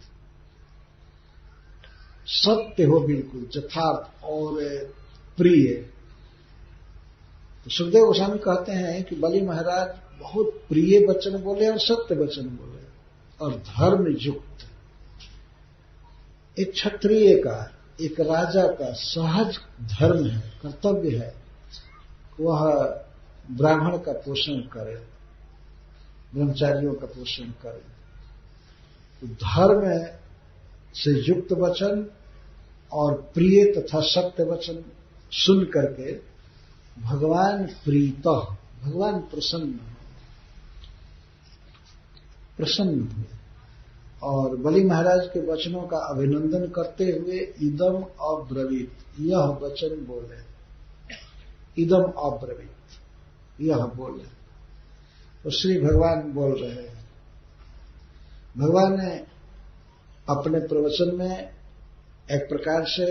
सत्य हो, बिल्कुल यथार्थ और प्रिय। तो सुखदेव गोस्वामी कहते हैं कि बलि महाराज बहुत प्रिय वचन बोले और सत्य वचन बोले और धर्म युक्त। एक क्षत्रिय का, एक राजा का सहज धर्म है, कर्तव्य है, वह ब्राह्मण का पोषण करे, ब्रह्मचारियों का पोषण करे। तो धर्म से युक्त वचन और प्रिय तथा सत्य वचन सुन करके भगवान प्रीत, भगवान प्रसन्न हुए और बलि महाराज के वचनों का अभिनंदन करते हुए इदम अब्रवीत, यह वचन बोले। इदम अब्रवीत, यह बोले। तो श्री भगवान बोल रहे हैं। भगवान ने अपने प्रवचन में एक प्रकार से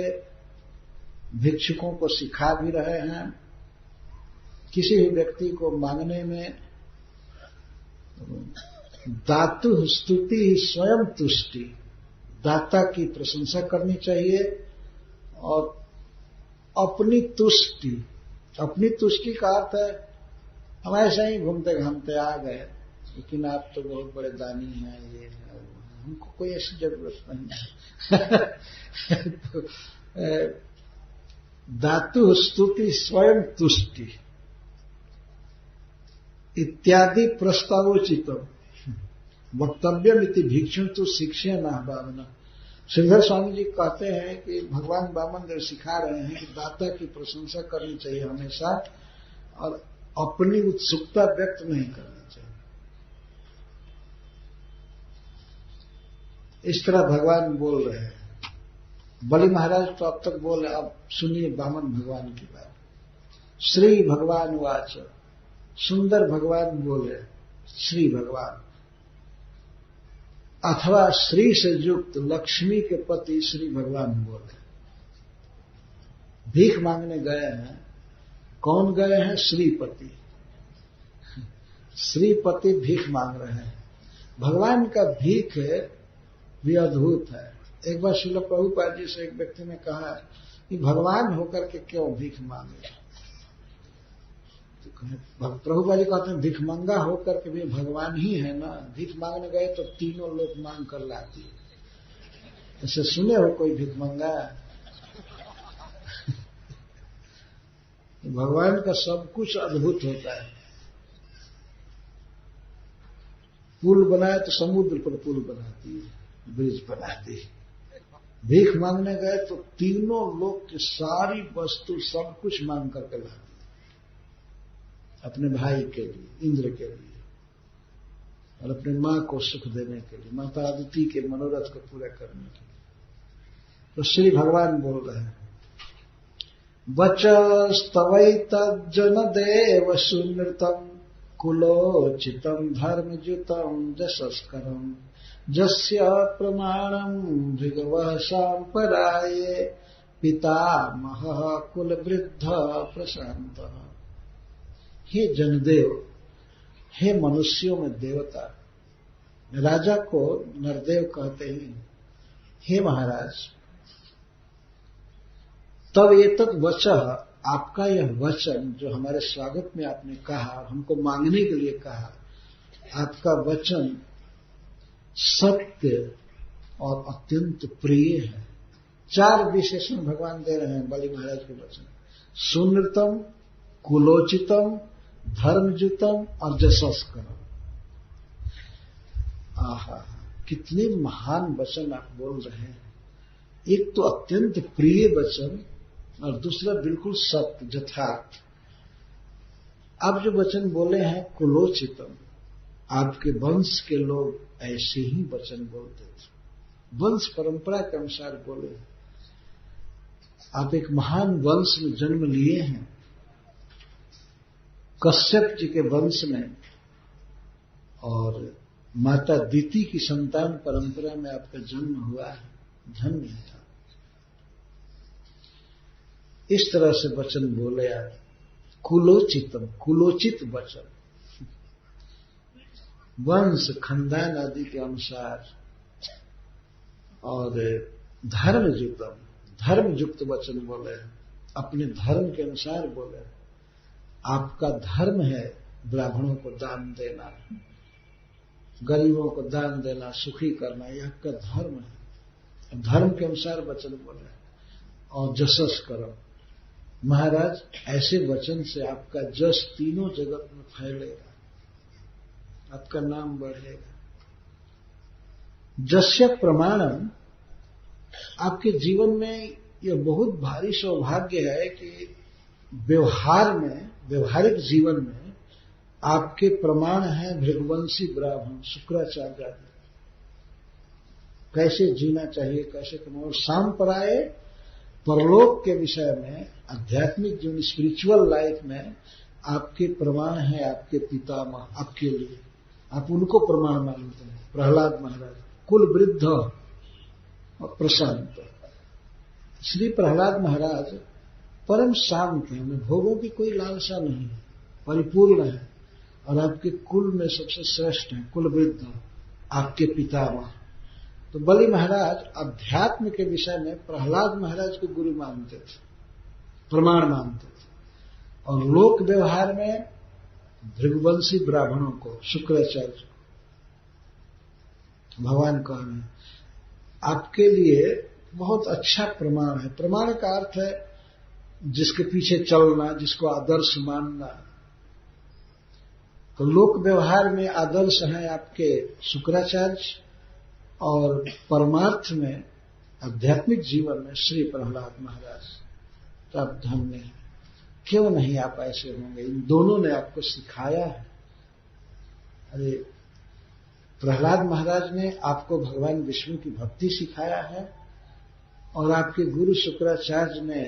भिक्षुकों को सिखा भी रहे हैं। किसी भी व्यक्ति को मांगने में दातु स्तुति स्वयं तुष्टि, दाता की प्रशंसा करनी चाहिए और अपनी तुष्टि का अर्थ है हम ऐसे ही घूमते घामते आ गए, लेकिन आप तो बहुत बड़े दानी हैं, ये है, हमको कोई ऐसी जरूरत नहीं है। तो, धातु स्तुति स्वयं तुष्टि इत्यादि प्रस्तावोचितम वक्तव्यम इति भिक्षु तो शिक्षा न भावना। श्रीधर स्वामी जी कहते हैं कि भगवान वामन देव सिखा रहे हैं कि दाता की प्रशंसा करनी चाहिए हमेशा और अपनी उत्सुकता व्यक्त नहीं करनी चाहिए। इस तरह भगवान बोल रहे हैं। बलि महाराज तो अब तक बोले, अब सुनिए वामन भगवान की बात। श्री भगवान वाच, सुंदर भगवान बोले, श्री भगवान अथवा श्री से युक्त लक्ष्मी के पति श्री भगवान बोले। भीख मांगने गए हैं। कौन गए हैं? श्रीपति। श्रीपति भीख मांग रहे हैं। भगवान का भीख भी अद्भुत है। एक बार श्रील प्रभुपाद जी से एक व्यक्ति ने कहा कि भगवान होकर के क्यों भीख मांगे? प्रभुपाद जी कहते हैं भिखमंगा होकर के भी भगवान ही है ना। भीख मांगने गए तो तीनों लोग मांग कर लाती। ऐसे सुने हो कोई भिखमंगा? भगवान का सब कुछ अद्भुत होता है। पुल बनाए तो समुद्र पर पुल बनाती है, ब्रिज बनाती है। भीख मांगने गए तो तीनों लोग की सारी वस्तु सब कुछ मांग करके लाती, अपने भाई के लिए, इंद्र के लिए, और अपने मां को सुख देने के लिए, माता अदिति के मनोरथ को पूरा करने के लिए। तो श्री भगवान बोल रहे हैं, वचस्तवैतज्जन देव सुनृतम कुलोचितम धर्मजुतम जशस्करम जस्य प्रमाणम भृगवः सांपराये पितामह कुल वृद्ध प्रशांत। हे जनदेव, हे मनुष्यों में देवता। राजा को नरदेव कहते हैं। हे महाराज, तब ये तक वचः, आपका यह वचन जो हमारे स्वागत में आपने कहा, हमको मांगने के लिए कहा, आपका वचन सत्य और अत्यंत प्रिय है। 4 विशेषण भगवान दे रहे हैं बलि महाराज के वचन। सुनृतम, कुलोचितम, धर्मजुतम और जशस्करम। आहा, कितने महान वचन आप बोल रहे हैं। एक तो अत्यंत प्रिय वचन और दूसरा बिल्कुल सत्य यथार्थ। आप जो वचन बोले हैं कुलोचितम, आपके वंश के लोग ऐसे ही वचन बोलते थे, वंश परंपरा के अनुसार बोले। आप एक महान वंश में जन्म लिए हैं, कश्यप जी के वंश में, और माता दीति की संतान परंपरा में आपका जन्म हुआ है। धन्य है। इस तरह से वचन बोले आप, कुलोचितम, कुलोचित वचन, वंश खानदान आदि के अनुसार, और धर्मयुक्तम, धर्मयुक्त वचन बोले, अपने धर्म के अनुसार बोले। आपका धर्म है ब्राह्मणों को दान देना, गरीबों को दान देना, सुखी करना, यह आपका धर्म है। धर्म के अनुसार वचन बोले। और जशस करो, महाराज ऐसे वचन से आपका जस तीनों जगत में फैलेगा, आपका नाम बढ़ेगा। जस्य प्रमाणम, आपके जीवन में यह बहुत भारी सौभाग्य है कि व्यवहार में, व्यवहारिक जीवन में आपके प्रमाण हैं भृगुवंशी ब्राह्मण शुक्राचार्य आदि। कैसे जीना चाहिए, कैसे करना, और सांपराय परलोक के विषय में, आध्यात्मिक जीवन स्पिरिचुअल लाइफ में आपके प्रमाण हैं आपके पितामह, आपके लिए आप उनको प्रमाण मानते हैं। प्रहलाद महाराज कुल वृद्ध और प्रशांत। श्री प्रहलाद महाराज परम शांत हैं, उन्हें भोगों की कोई लालसा नहीं है, परिपूर्ण है, और आपके कुल में सबसे श्रेष्ठ हैं, कुल वृद्ध आपके पितामह। तो बलि महाराज अध्यात्म के विषय में प्रहलाद महाराज को गुरु मानते थे, प्रमाण मानते थे, और लोक व्यवहार में भृगुवंशी ब्राह्मणों को, शुक्राचार्य। भगवान कह रहे हैं आपके लिए बहुत अच्छा प्रमाण है। प्रमाण का अर्थ है जिसके पीछे चलना, जिसको आदर्श मानना। तो लोक व्यवहार में आदर्श हैं आपके शुक्राचार्य, और परमार्थ में, आध्यात्मिक जीवन में श्री प्रहलाद महाराज। तो आप धन्य हैं। क्यों नहीं आप ऐसे होंगे? इन दोनों ने आपको सिखाया है। अरे प्रहलाद महाराज ने आपको भगवान विष्णु की भक्ति सिखाया है, और आपके गुरु शुक्राचार्य ने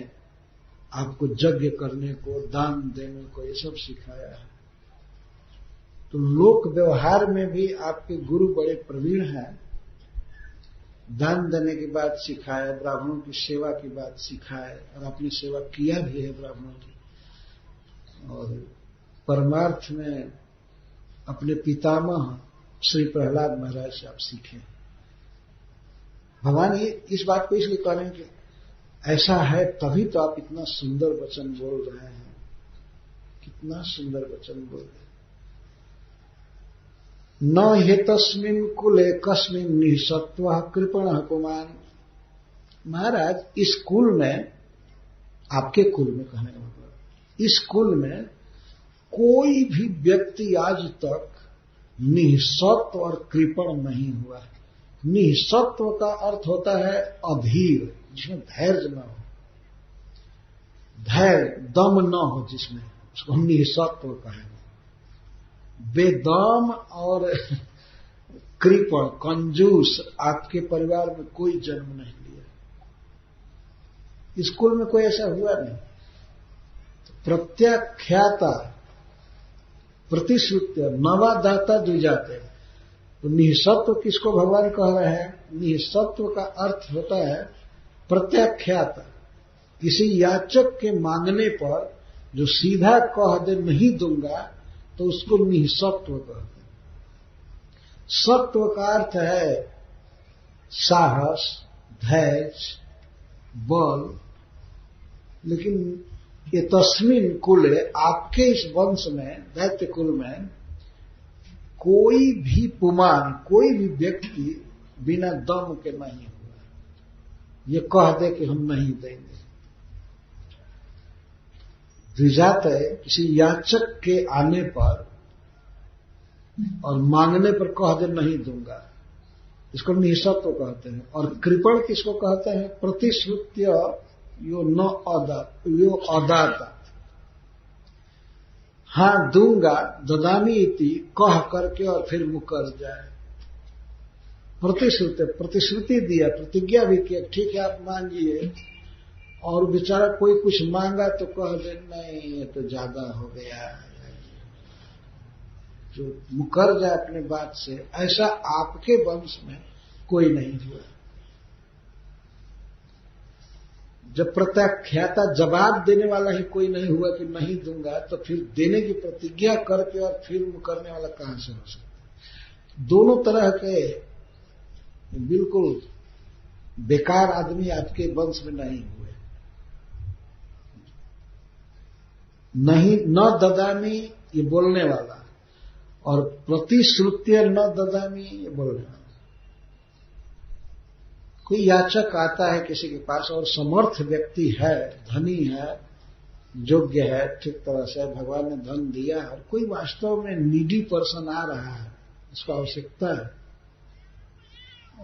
आपको यज्ञ करने को, दान देने को, ये सब सिखाया है। तो लोक व्यवहार में भी आपके गुरु बड़े प्रवीण हैं। दान देने की बात सिखाए, ब्राह्मणों की सेवा की बात सिखाए, और अपनी सेवा किया भी है ब्राह्मणों की। और परमार्थ में अपने पितामह श्री प्रहलाद महाराज से आप सीखें। भगवान ये इस बात को इसलिए कह रहे हैं कि ऐसा है तभी तो आप इतना सुंदर वचन बोल रहे हैं। कितना सुंदर वचन बोल रहे हैं। न हेतस्मिन् कुले कस्मिन् निःसत्त्वः कृपणः पुमान्। महाराज इस कुल में, आपके कुल में कहने का मतलब, इस कुल में कोई भी व्यक्ति आज तक निःसत्व और कृपण नहीं हुआ है। निःसत्व का अर्थ होता है अधीर, जिसमें धैर्य न हो, धैर्य दम न हो जिसमें, उसको हम निःसत्व कहेंगे। बेदम और कृपण, कंजूस आपके परिवार में कोई जन्म नहीं लिया। इस कुल में कोई ऐसा हुआ नहीं। प्रत्याख्याता प्रतिश्रुत्य नवादाता द्विजाते। तो निःसत्व किसको भगवान कह रहे हैं? निःसत्व का अर्थ होता है प्रत्याख्याता, किसी याचक के मांगने पर जो सीधा कह दे नहीं दूंगा तो उसको निःसत्व कहते हैं। सत्व का अर्थ है साहस, धैर्य, बल। लेकिन ये तस्मिन कुले, आपके इस वंश में, दैत्य कुल में, कोई भी पुमान, कोई भी व्यक्ति बिना दम के नहीं हुआ। ये कह दे कि हम नहीं देंगे। द्विजात है, किसी याचक के आने पर और मांगने पर कह दे नहीं दूंगा, इसको निःसत्व कहते हैं। और कृपण किसको कहते हैं? प्रतिश्रुत्य यो अदाता, हाँ दूंगा, ददामी इति कह करके और फिर मुकर जाए। प्रतिश्रुति दिया, प्रतिज्ञा भी किया, ठीक है आप मांगिए, और बेचारा कोई कुछ मांगा तो कह दे नहीं ये तो ज्यादा हो गया, जो मुकर जाए अपने बात से, ऐसा आपके वंश में कोई नहीं हुआ। जब प्रत्याख्याता जवाब देने वाला ही कोई नहीं हुआ कि नहीं दूंगा, तो फिर देने की प्रतिज्ञा करके और फिर मुकरने वाला कहां से हो सकता? दोनों तरह के बिल्कुल बेकार आदमी आपके वंश में नहीं हुए। नहीं न ददामी ये बोलने वाला, और प्रतिश्रुत्य न ददामी ये बोलने वाला। कोई याचक आता है किसी के पास और समर्थ व्यक्ति है, धनी है, योग्य है, ठीक तरह से भगवान ने धन दिया है, और कोई वास्तव में नीडी पर्सन आ रहा है, उसको आवश्यकता है,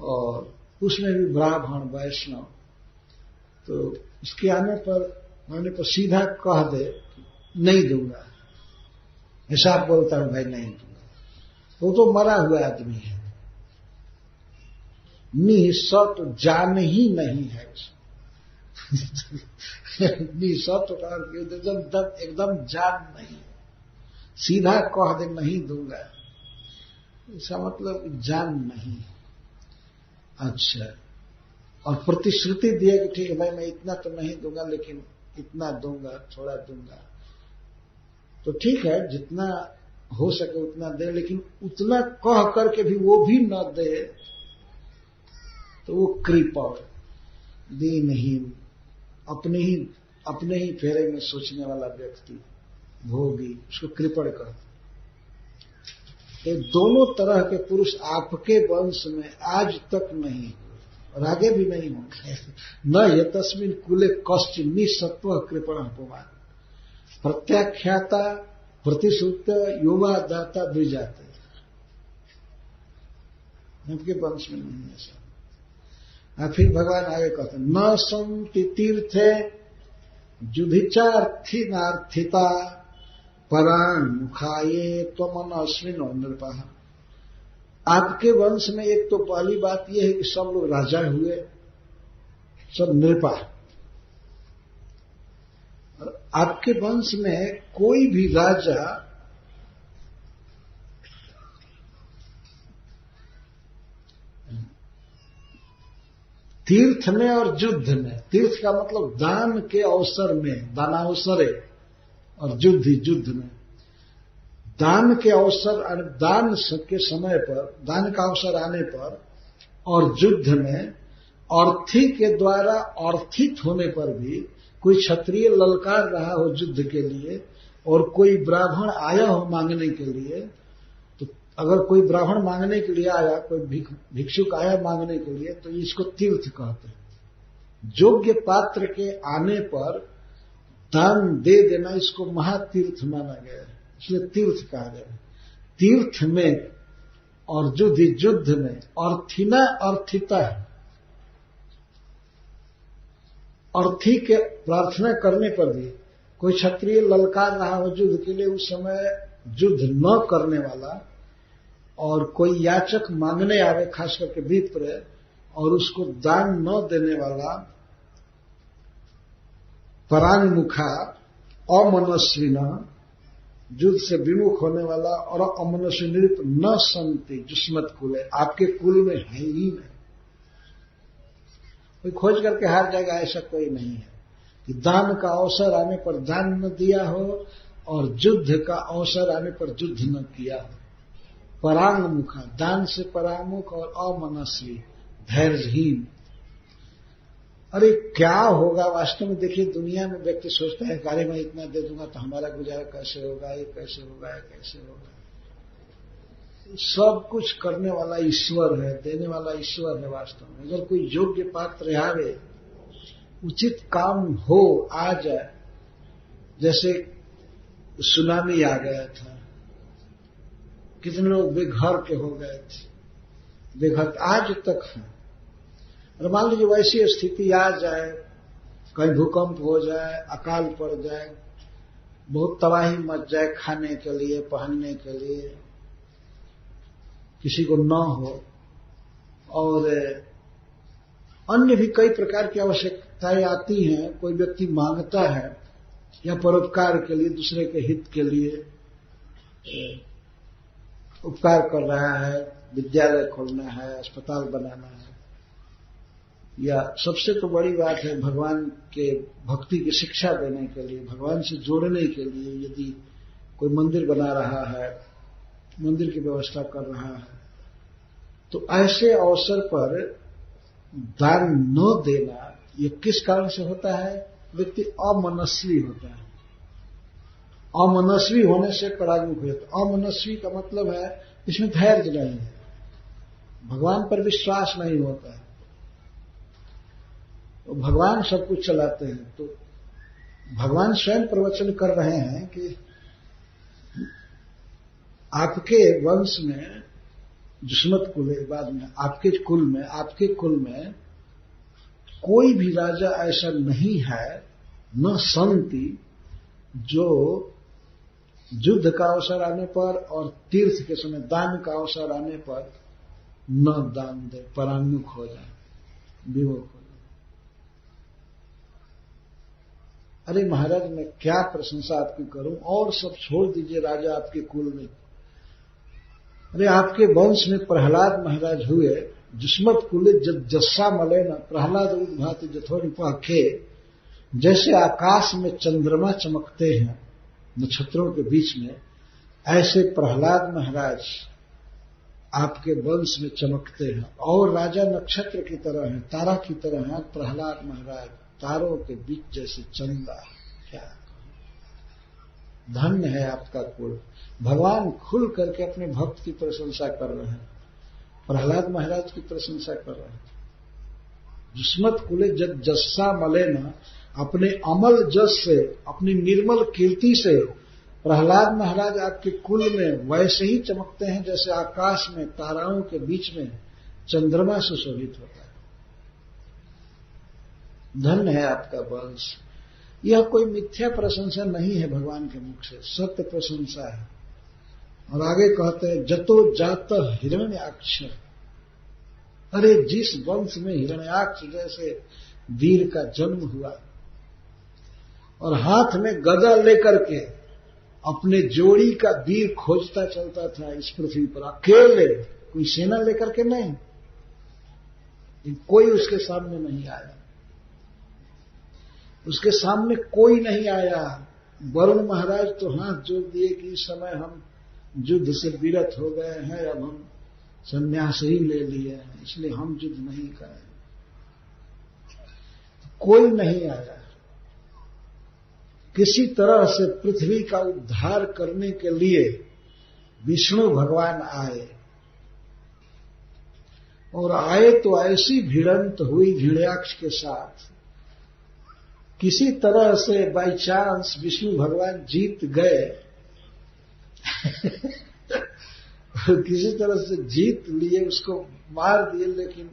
और उसमें भी ब्राह्मण वैष्णव, तो उसके आने पर सीधा कह दे नहीं दूंगा, ऐसा बोलता हूं भाई नहीं दूंगा, वो तो मरा हुआ आदमी है, निःसत्व तो जान ही नहीं है। निःसत्व का एकदम जान नहीं, सीधा कह दे नहीं दूंगा, इसका मतलब जान नहीं। अच्छा, और प्रतिश्रुति दिया कि ठीक है भाई मैं इतना तो नहीं दूंगा लेकिन इतना दूंगा, थोड़ा दूंगा, तो ठीक है जितना हो सके उतना दे, लेकिन उतना कह करके भी वो भी न दे तो वो कृपण, दीनहीन, अपने ही फेरे में सोचने वाला व्यक्ति, भोगी, उसको कृपण कहते। ये दोनों तरह के पुरुष आपके वंश में आज तक नहीं हुए और आगे भी नहीं होंगे। न ये तस्मिन कुले कष्ट निसत्व कृपण अपमान, प्रत्याख्याता प्रतिश्रुत युवा दाता द्विजाते, आपके वंश में नहीं है सब। फिर भगवान आगे कहते हैं न संति तीर्थे जुधिचार्थिनार्थिता पराण मुखाये त्वमन अश्विनो नृपा। आपके वंश में एक तो पहली बात यह है कि सब लोग राजा हुए, सब नृपा। और आपके वंश में कोई भी राजा तीर्थ में और युद्ध में, तीर्थ का मतलब दान के अवसर में, दानावसरे, और युद्ध में, दान के अवसर, दान के समय पर, दान का अवसर आने पर, और युद्ध में अर्थी के द्वारा अर्थित होने पर भी कोई क्षत्रिय ललकार रहा हो युद्ध के लिए और कोई ब्राह्मण आया हो मांगने के लिए, तो अगर कोई ब्राह्मण मांगने के लिए आया, कोई भिक्षुक आया मांगने के लिए, तो इसको तीर्थ कहते हैं। योग्य पात्र के आने पर दान दे देना, इसको महातीर्थ माना गया है, इसलिए तीर्थ कहा गया। तीर्थ में और युद्ध में अर्थिना अर्थिता है, अर्थी के प्रार्थना करने पर भी कोई क्षत्रिय ललकार रहा हो युद्ध के लिए, उस समय युद्ध न करने वाला, और कोई याचक मांगने आवे खास करके विप्र और उसको दान न देने वाला, परान्मुखा अमनस्विना, युद्ध से विमुख होने वाला, और अमनस्वी नृप न संति जुस्मत कुल है, आपके कुल में है ही नहीं, कोई खोज करके हार जाएगा ऐसा कोई नहीं है कि दान का अवसर आने पर दान न दिया हो और युद्ध का अवसर आने पर युद्ध न किया हो। परांगमुखा, दान से परांगमुख, और अमनस्वी, धैर्यहीन। अरे क्या होगा वास्तव में, देखिए दुनिया में व्यक्ति सोचता है अरे मैं इतना दे दूंगा तो हमारा गुजारा कैसे होगा, ये कैसे होगा, ये कैसे होगा। सब कुछ करने वाला ईश्वर है, देने वाला ईश्वर है। वास्तव में अगर कोई योग्य पात्र आवे, उचित काम हो, आ जाए, जैसे सुनामी आ गया था, कितने लोग बेघर के हो गए थे, बेघर आज तक है। और मान लीजिए वैसी स्थिति आ जाए, कहीं भूकंप हो जाए, अकाल पड़ जाए, बहुत तबाही मच जाए, खाने के लिए, पहनने के लिए किसी को न हो, और अन्य भी कई प्रकार की आवश्यकताएं आती हैं, कोई व्यक्ति मांगता है या परोपकार के लिए, दूसरे के हित के लिए उपकार कर रहा है, विद्यालय खोलना है, अस्पताल बनाना है, या सबसे तो बड़ी बात है भगवान के भक्ति की शिक्षा देने के लिए, भगवान से जोड़ने के लिए यदि कोई मंदिर बना रहा है, मंदिर की व्यवस्था कर रहा है, तो ऐसे अवसर पर दान न देना ये किस कारण से होता है? व्यक्ति अमनस्वी होता है। अमनस्वी होने से परागमुख हो जाता है। अमनस्वी का मतलब है इसमें धैर्य नहीं है, भगवान पर विश्वास नहीं होता है, तो भगवान सब कुछ चलाते हैं। तो भगवान स्वयं प्रवचन कर रहे हैं कि आपके वंश में, जुस्मत कुल बाद में, आपके कुल में कोई भी राजा ऐसा नहीं है, न संति, जो युद्ध का अवसर आने पर और तीर्थ के समय दान का अवसर आने पर न दान दे, परान्मुख हो जाए, विमुख हो जाए। अरे महाराज मैं क्या प्रशंसा आपकी करूं, और सब छोड़ दीजिए राजा आपके कुल में। अरे आपके वंश में प्रहलाद महाराज हुए, जुस्मत कुल जस्सा मले न प्रहलाद उद्भाति जथोर पाखे, जैसे आकाश में चंद्रमा चमकते हैं नक्षत्रों के बीच में, ऐसे प्रहलाद महाराज आपके वंश में चमकते हैं। और राजा नक्षत्र की तरह है, तारा की तरह है प्रहलाद महाराज, तारों के बीच जैसे चंदा। क्या धन्य है आपका कुल। भगवान खुल करके अपने भक्त की प्रशंसा कर रहे हैं, प्रहलाद महाराज की प्रशंसा कर रहे हैं। जुस्मत कुले जस्सा मलेना, अपने अमल जस से, अपनी निर्मल कीर्ति से प्रहलाद महाराज आपके कुल में वैसे ही चमकते हैं जैसे आकाश में ताराओं के बीच में चंद्रमा सुशोभित होता है। धन्य है आपका वंश। यह कोई मिथ्या प्रशंसा नहीं है भगवान के मुख से, सत्य प्रशंसा है। और आगे कहते हैं जतो जात हिरण्याक्ष, अरे जिस वंश में हिरण्याक्ष जैसे वीर का जन्म हुआ और हाथ में गदा लेकर के अपने जोड़ी का वीर खोजता चलता था इस पृथ्वी पर, अकेले, कोई सेना लेकर के नहीं, कोई उसके सामने नहीं आया, उसके सामने कोई नहीं आया। वरुण महाराज तो हाथ जोड़ दिए कि इस समय हम युद्ध से विरत हो गए हैं, अब हम संन्यास ही ले लिए हैं, इसलिए हम युद्ध नहीं करें। कोई नहीं आया। किसी तरह से पृथ्वी का उद्धार करने के लिए विष्णु भगवान आए, और आए तो ऐसी भिड़ंत हुई हिरण्याक्ष के साथ, किसी तरह से बाई चांस विष्णु भगवान जीत गए किसी तरह से जीत लिए, उसको मार दिए। लेकिन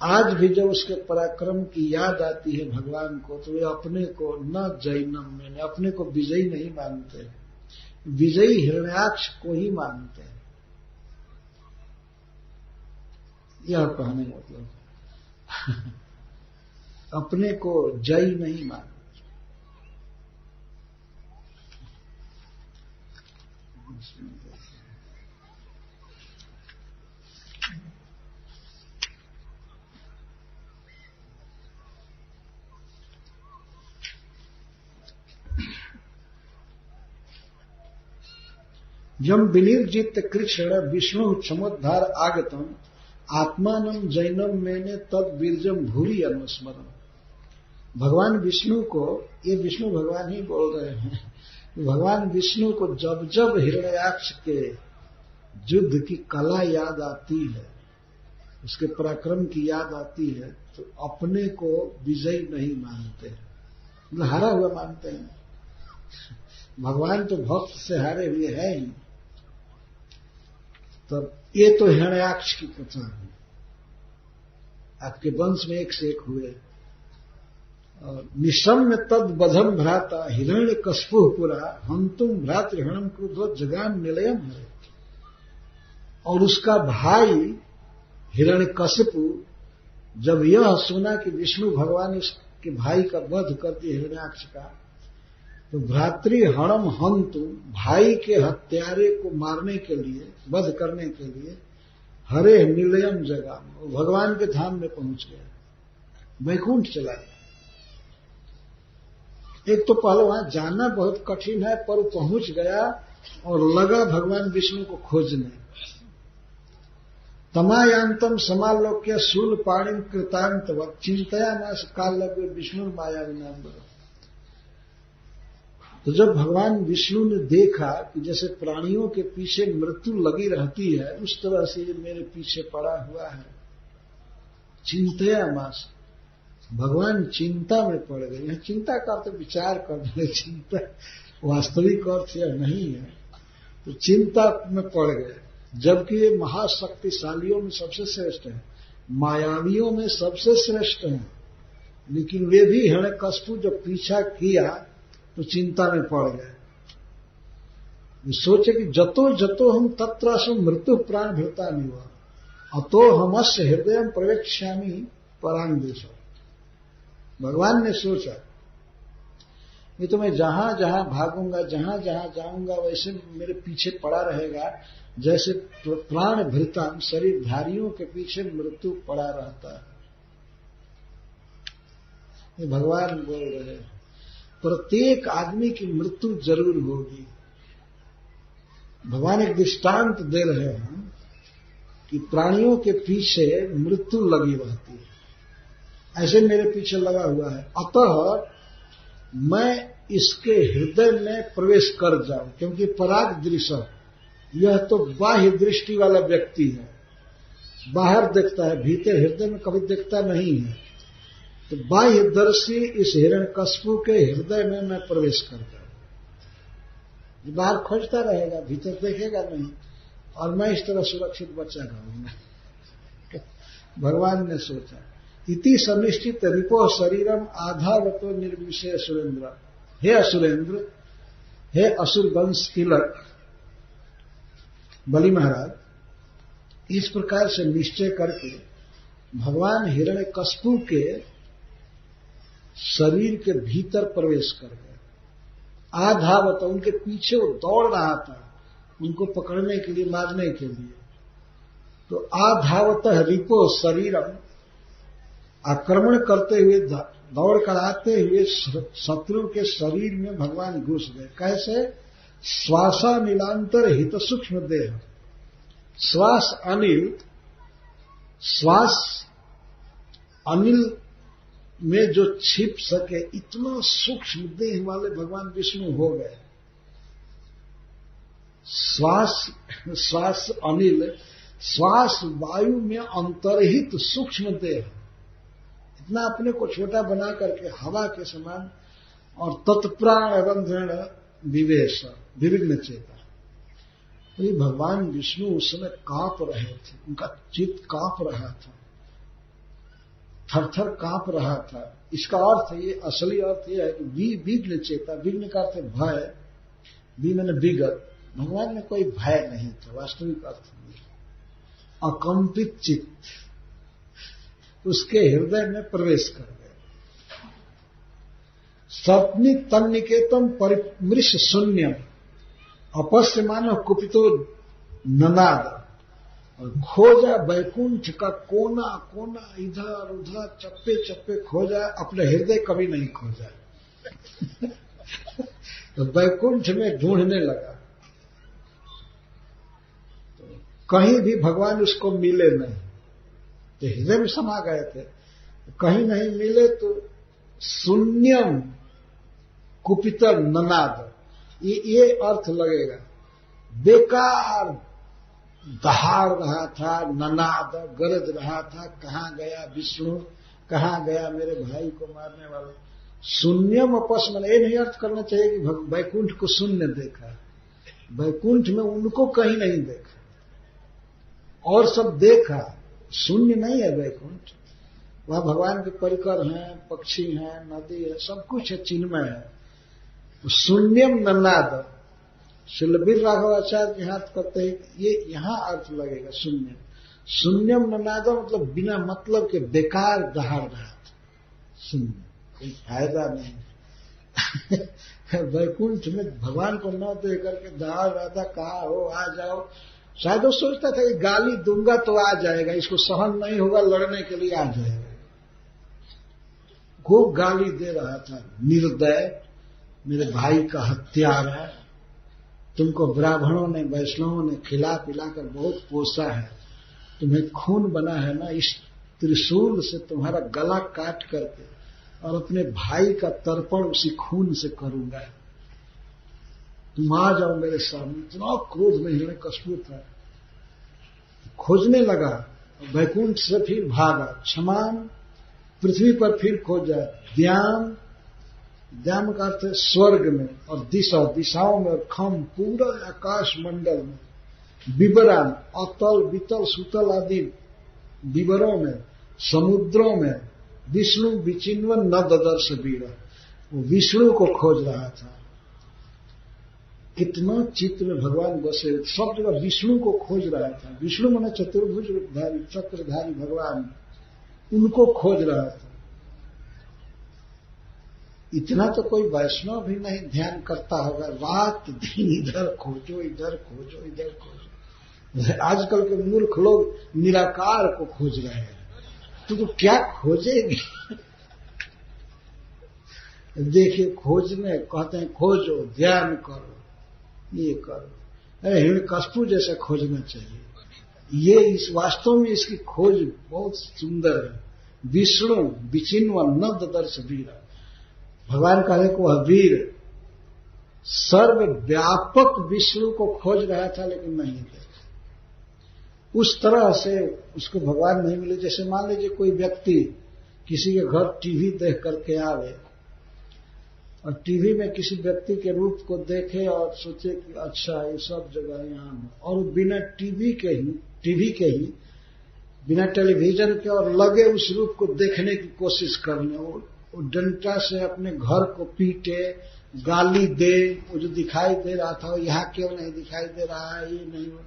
आज भी जब उसके पराक्रम की याद आती है भगवान को, तो वे अपने को न जैनम में, अपने को विजयी नहीं मानते, विजयी हिरण्याक्ष को ही मानते हैं। यह कहने मतलब अपने को जय नहीं मानते। यम विनिर्जित कृष्ण विष्णु समुद्धार आगतम आत्मानम जैनम मैंने तद वीरजम भूरी अनुस्मरम। भगवान विष्णु को, ये विष्णु भगवान ही बोल रहे हैं, भगवान विष्णु को जब जब हिरण्याक्ष के युद्ध की कला याद आती है, उसके पराक्रम की याद आती है, तो अपने को विजयी नहीं मानते, मतलब हारा हुआ मानते हैं। भगवान तो भक्त से हारे हुए हैं ही, तब ये तो हिरण्याक्ष की कथा है। आपके वंश में एक से एक हुए। और निशम्य तद बधम भ्राता हिरण्य कस्पु पुरा हंतुम भ्रातृहणम क्रुद्धो जगान निलयम है। और उसका भाई हिरण्यकशिपु जब यह सुना कि विष्णु भगवान इसके भाई का वध कर दिया हिरण्याक्ष का, तो भ्रातृहणम हंतु भाई के हत्यारे को मारने के लिए, वध करने के लिए हरे निलयम जगह वो भगवान के धाम में पहुंच गया, वैकुंठ चला गया। एक तो पहले वहां जाना बहुत कठिन है, पर वो पहुंच गया और लगा भगवान विष्णु को खोजने। तमायांतम समालोक्य शूल पाणिम कृतांतवत चिंतया मास काल लगे विष्णु माया विनाम्बर। तो जब भगवान विष्णु ने देखा कि जैसे प्राणियों के पीछे मृत्यु लगी रहती है, उस तरह से ये मेरे पीछे पड़ा हुआ है, चिंतया मास, भगवान चिंता में पड़ गए। यह चिंता का तो विचार करने, चिंता वास्तविक अर्थ यह नहीं है। तो चिंता में पड़ गए, जबकि ये महाशक्तिशालियों में सबसे श्रेष्ठ है, मायावियों में सबसे श्रेष्ठ है, लेकिन वे भी हिरण्यकशिपु जब पीछा किया तो चिंता में पड़ गए। सोचे कि जतो जतो हम तत्रासु मृत्यु प्राण भृता निवा अतो हमस्य हृदय प्रवेक्ष्यामि परांग देश। भगवान ने सोचा ये तो मैं जहां जहां भागूंगा, जहां जहां जाऊंगा, वैसे मेरे पीछे पड़ा रहेगा, जैसे प्राण भृता शरीरधारियों के पीछे मृत्यु पड़ा रहता है। ये भगवान बोल रहे हैं, प्रत्येक आदमी की मृत्यु जरूर होगी। भगवान एक दृष्टांत दे रहे हैं कि प्राणियों के पीछे मृत्यु लगी रहती है, ऐसे मेरे पीछे लगा हुआ है। अतः मैं इसके हृदय में प्रवेश कर जाऊं, क्योंकि पराग दृश्य, यह तो बाह्य दृष्टि वाला व्यक्ति है, बाहर देखता है, भीतर हृदय में कभी देखता नहीं है। तो बाह्य दर्शी इस हिरण्यकशिपु के हृदय में मैं प्रवेश कर जाऊं। बाहर खोजता रहेगा, भीतर देखेगा नहीं, और मैं इस तरह सुरक्षित बचा रहूंगा। भगवान ने सोचा, इति सनिश्चित रिपो शरीरम आधावतो निर्विषय सुरेंद्र। हे असुरेंद्र, हे असुर वंश तिलक बलि महाराज, इस प्रकार से निश्चय करके भगवान हिरण्यकशिपु के शरीर के भीतर प्रवेश कर गए। आधावत, उनके पीछे वो दौड़ रहा था उनको पकड़ने के लिए, मारने के लिए। तो आधावत रिपो शरीरम, आक्रमण करते हुए, दौड़ कर आते हुए शत्रु के शरीर में भगवान घुस गए। कैसे? श्वासा नीलांतर हित सूक्ष्म देह, श्वास अनिल, श्वास अनिल में जो छिप सके इतना सूक्ष्म देह वाले भगवान विष्णु हो गए। श्वास अनिल, श्वास वायु में अंतर्हित सूक्ष्म देह, इतना अपने को छोटा बना करके हवा के समान, और तत्प्राण रंध्रण विवेश विविघ्न चेता। तो ये भगवान विष्णु उस समय कांप रहे थे, उनका चित्त कांप रहा था, थर-थर कांप रहा था। इसका अर्थ, ये असली अर्थ यह है कि विघ्न चेता, विघ्न का अर्थ भय, मैंने विगत, भगवान में कोई भय नहीं था, वास्तविक अर्थ में अकंपित चित्त उसके हृदय में प्रवेश कर गए। सपनी तन्निकेतम परिमृश शून्यम अपस्य मानव कुपितो ननाद, और खोजा वैकुंठ का कोना कोना, इधर उधर चप्पे चप्पे खोजा, अपने हृदय कभी नहीं खोजा। तो वैकुंठ में ढूंढने लगा, तो कहीं भी भगवान उसको मिले नहीं, तो हृदय में समा गए थे, कहीं नहीं मिले तो शून्यम कुपितर ननाद, ये अर्थ लगेगा। बेकार दहाड़ रहा था, ननाद गरज रहा था, कहां गया विष्णु, कहां गया मेरे भाई को मारने वाला। शून्यम अपस्मन, ये नहीं अर्थ करना चाहिए कि वैकुंठ को शून्य देखा, वैकुंठ में उनको कहीं नहीं देखा, और सब देखा, शून्य नहीं है वैकुंठ। वहां भगवान के परिकर हैं, पक्षी हैं, नदी है, सब कुछ है, चिन्मय है। शून्यम नन्नाद, शिलबीर राघवाचार्य के हाथ करते हैं, ये यहां अर्थ लगेगा शून्य। शून्यम नन्नाद मतलब बिना मतलब के बेकार दहाड़ रहा था, शून्य, कोई फायदा नहीं। वैकुंठ में भगवान को न दे करके दहाड़ रहा था, कहा हो आ जाओ। शायद वो सोचता था कि गाली दूंगा तो आ जाएगा, इसको सहन नहीं होगा, लड़ने के लिए आ जाएगा। खूब गाली दे रहा था, निर्दय, मेरे भाई का हत्यारा, तुमको ब्राह्मणों ने, वैष्णवों ने खिला पिला कर बहुत पोसा है, तुम्हें खून बना है ना, इस त्रिशूल से तुम्हारा गला काट करके और अपने भाई का तर्पण उसी खून से करूंगा, तुम आ जाओ मेरे सामने। इतना क्रोध में हिरण्यकशिपु था, खोजने लगा, वैकुंठ से फिर भागा, क्षमान पृथ्वी पर फिर खोजा, द्याम, द्याम का अर्थ है स्वर्ग में, और दिशा, दिशाओं में, और खम, पूरा आकाश मंडल में, विवरण, अतल वितल सुतल आदि विवरों में, समुद्रों में, विष्णु विचिन्वन न ददर्श वीर, वो विष्णु को खोज रहा था। कितना चित्त में भगवान बसे, सब जगह विष्णु को खोज रहा था। विष्णु माने चतुर्भुज रूपधारी चक्रधारी भगवान, उनको खोज रहा था। इतना तो कोई वैष्णव भी नहीं ध्यान करता होगा, रात दिन इधर खोजो इधर खोजो इधर खोजो। आजकल के मूर्ख लोग निराकार को खोज रहे हैं, तो क्या खोजेंगे? देखिए, खोजने कहते हैं खोजो, ध्यान करो, ये करो। अरे हिरण्यकशिपु जैसा खोजना चाहिए। ये इस वास्तव में इसकी खोज बहुत सुंदर है। विष्णु विचिन्वन न ददर्श वीर, भगवान कहने को वह वीर सर्वव्यापक विष्णु को खोज रहा था, लेकिन नहीं देखा। उस तरह से उसको भगवान नहीं मिले। जैसे मान लीजिए कोई व्यक्ति किसी के घर टीवी देख करके आवे और टीवी में किसी व्यक्ति के रूप को देखे और सोचे कि अच्छा ये सब जगह यहाँ है, और बिना टीवी के ही बिना टेलीविजन के और लगे उस रूप को देखने की कोशिश करने, वो डंडा से अपने घर को पीटे, गाली दे, वो जो दिखाई दे रहा था वो यहाँ क्यों नहीं दिखाई दे रहा है, ये नहीं हो।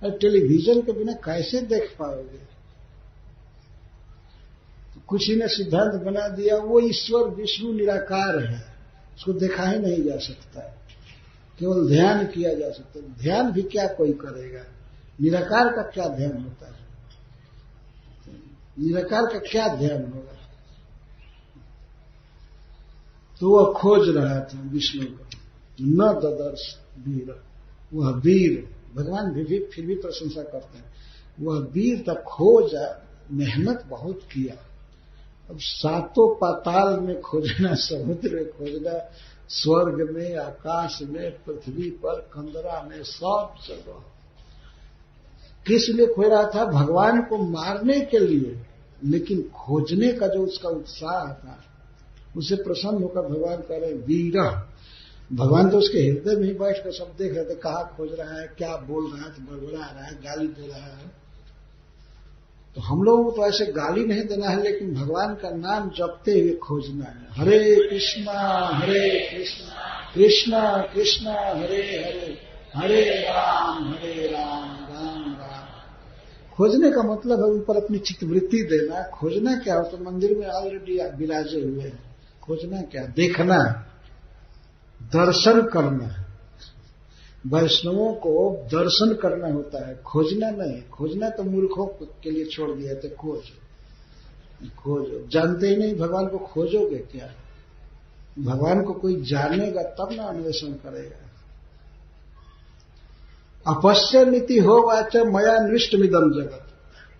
टेलीविजन के बिना कैसे देख पाओगे? तो कुछ ही ने सिद्धांत बना दिया, वो ईश्वर विष्णु निराकार है, उसको देखा ही नहीं जा सकता, केवल ध्यान किया जा सकता है। ध्यान भी क्या कोई करेगा? निराकार का क्या ध्यान होता है? निराकार का क्या ध्यान होगा? तो वह खोज रहा था विष्णु को, न ददर्श वीर, वह वीर, भगवान भी फिर भी प्रशंसा करते हैं, वह वीर था, खोजा, मेहनत बहुत किया। अब सातों पाताल में खोजना, समुद्र में खोजना, स्वर्ग में, आकाश में, पृथ्वी पर, कंदरा में, सब जगह। किस लिए खोज रहा था? भगवान को मारने के लिए, लेकिन खोजने का जो उसका उत्साह था, उसे प्रसन्न होकर भगवान कह रहे वीर। भगवान तो उसके हृदय में ही बैठकर सब देख रहे थे, कहाँ खोज रहा है, क्या बोल रहा है, तो बड़बड़ा रहा है, गाली दे रहा है। तो हम लोगों को तो ऐसे गाली नहीं देना है, लेकिन भगवान का नाम जपते हुए खोजना है। हरे कृष्णा कृष्णा कृष्णा हरे हरे, हरे राम राम राम। खोजने का मतलब है उन पर अपनी चित्तवृत्ति देना। खोजना क्या हो? तो मंदिर में ऑलरेडी विराजे हुए हैं। खोजना क्या? देखना, दर्शन करना। वैष्णवों को दर्शन करना होता है, खोजना नहीं। खोजना तो मूर्खों के लिए छोड़ दिया था। खोजो, जानते ही नहीं भगवान को, खोजोगे क्या? भगवान को कोई जानेगा तब ना अन्वेषण करेगा। अपश्य नीति हो वाच मया नृष्टमिदम जगत।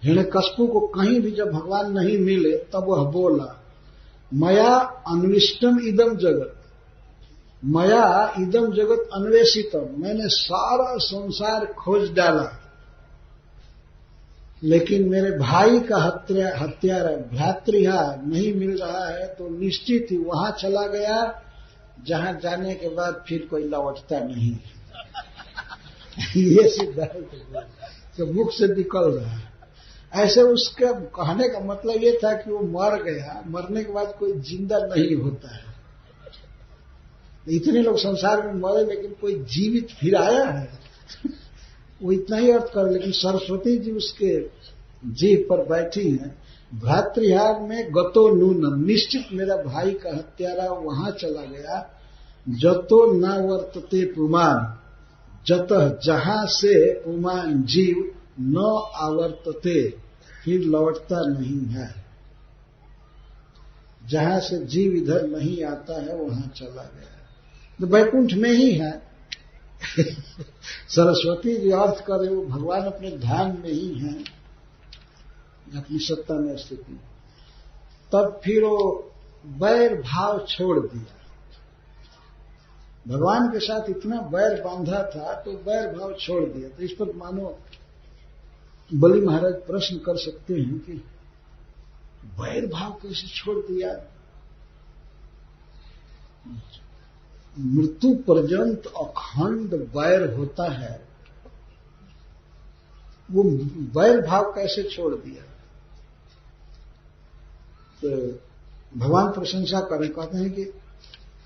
हिरण्यकशिपु को कहीं भी जब भगवान नहीं मिले तब वह बोला, मया अन्विष्टम इदम जगत, मया इदम जगत अन्वेषितम, मैंने सारा संसार खोज डाला, लेकिन मेरे भाई का हत्यारा भ्रातृहा नहीं मिल रहा है। तो निश्चित ही वहां चला गया जहां जाने के बाद फिर कोई लौटता नहीं। ये सिद्धांत जो मुख से निकल रहा है। ऐसे उसका कहने का मतलब ये था कि वो मर गया, मरने के बाद कोई जिंदा नहीं होता है। इतने लोग संसार में मरे लेकिन कोई जीवित फिर आया है वो इतना ही अर्थ कर। लेकिन सरस्वती जी उसके जीभ पर बैठी हैं। भ्रातृहार में गतो नूनम, निश्चित मेरा भाई का हत्यारा वहां चला गया। जतो न वर्तते पुमान, जतः जहां से पुमान जीव न आवर्तते, फिर लौटता नहीं है। जहां से जीव इधर नहीं आता है वहां चला गया। तो वैकुंठ में ही है। सरस्वती जी अर्थ करे वो भगवान अपने ध्यान में ही हैं, अपनी सत्ता में स्थिति। तब फिर वो वैर भाव छोड़ दिया। भगवान के साथ इतना वैर बांधा था तो वैर भाव छोड़ दिया। तो इस पर मानो बलि महाराज प्रश्न कर सकते हैं कि वैर भाव कैसे छोड़ दिया। मृत्यु पर्यंत अखंड वैर होता है, वो वैर भाव कैसे छोड़ दिया। तो भगवान प्रशंसा करें, कहते हैं कि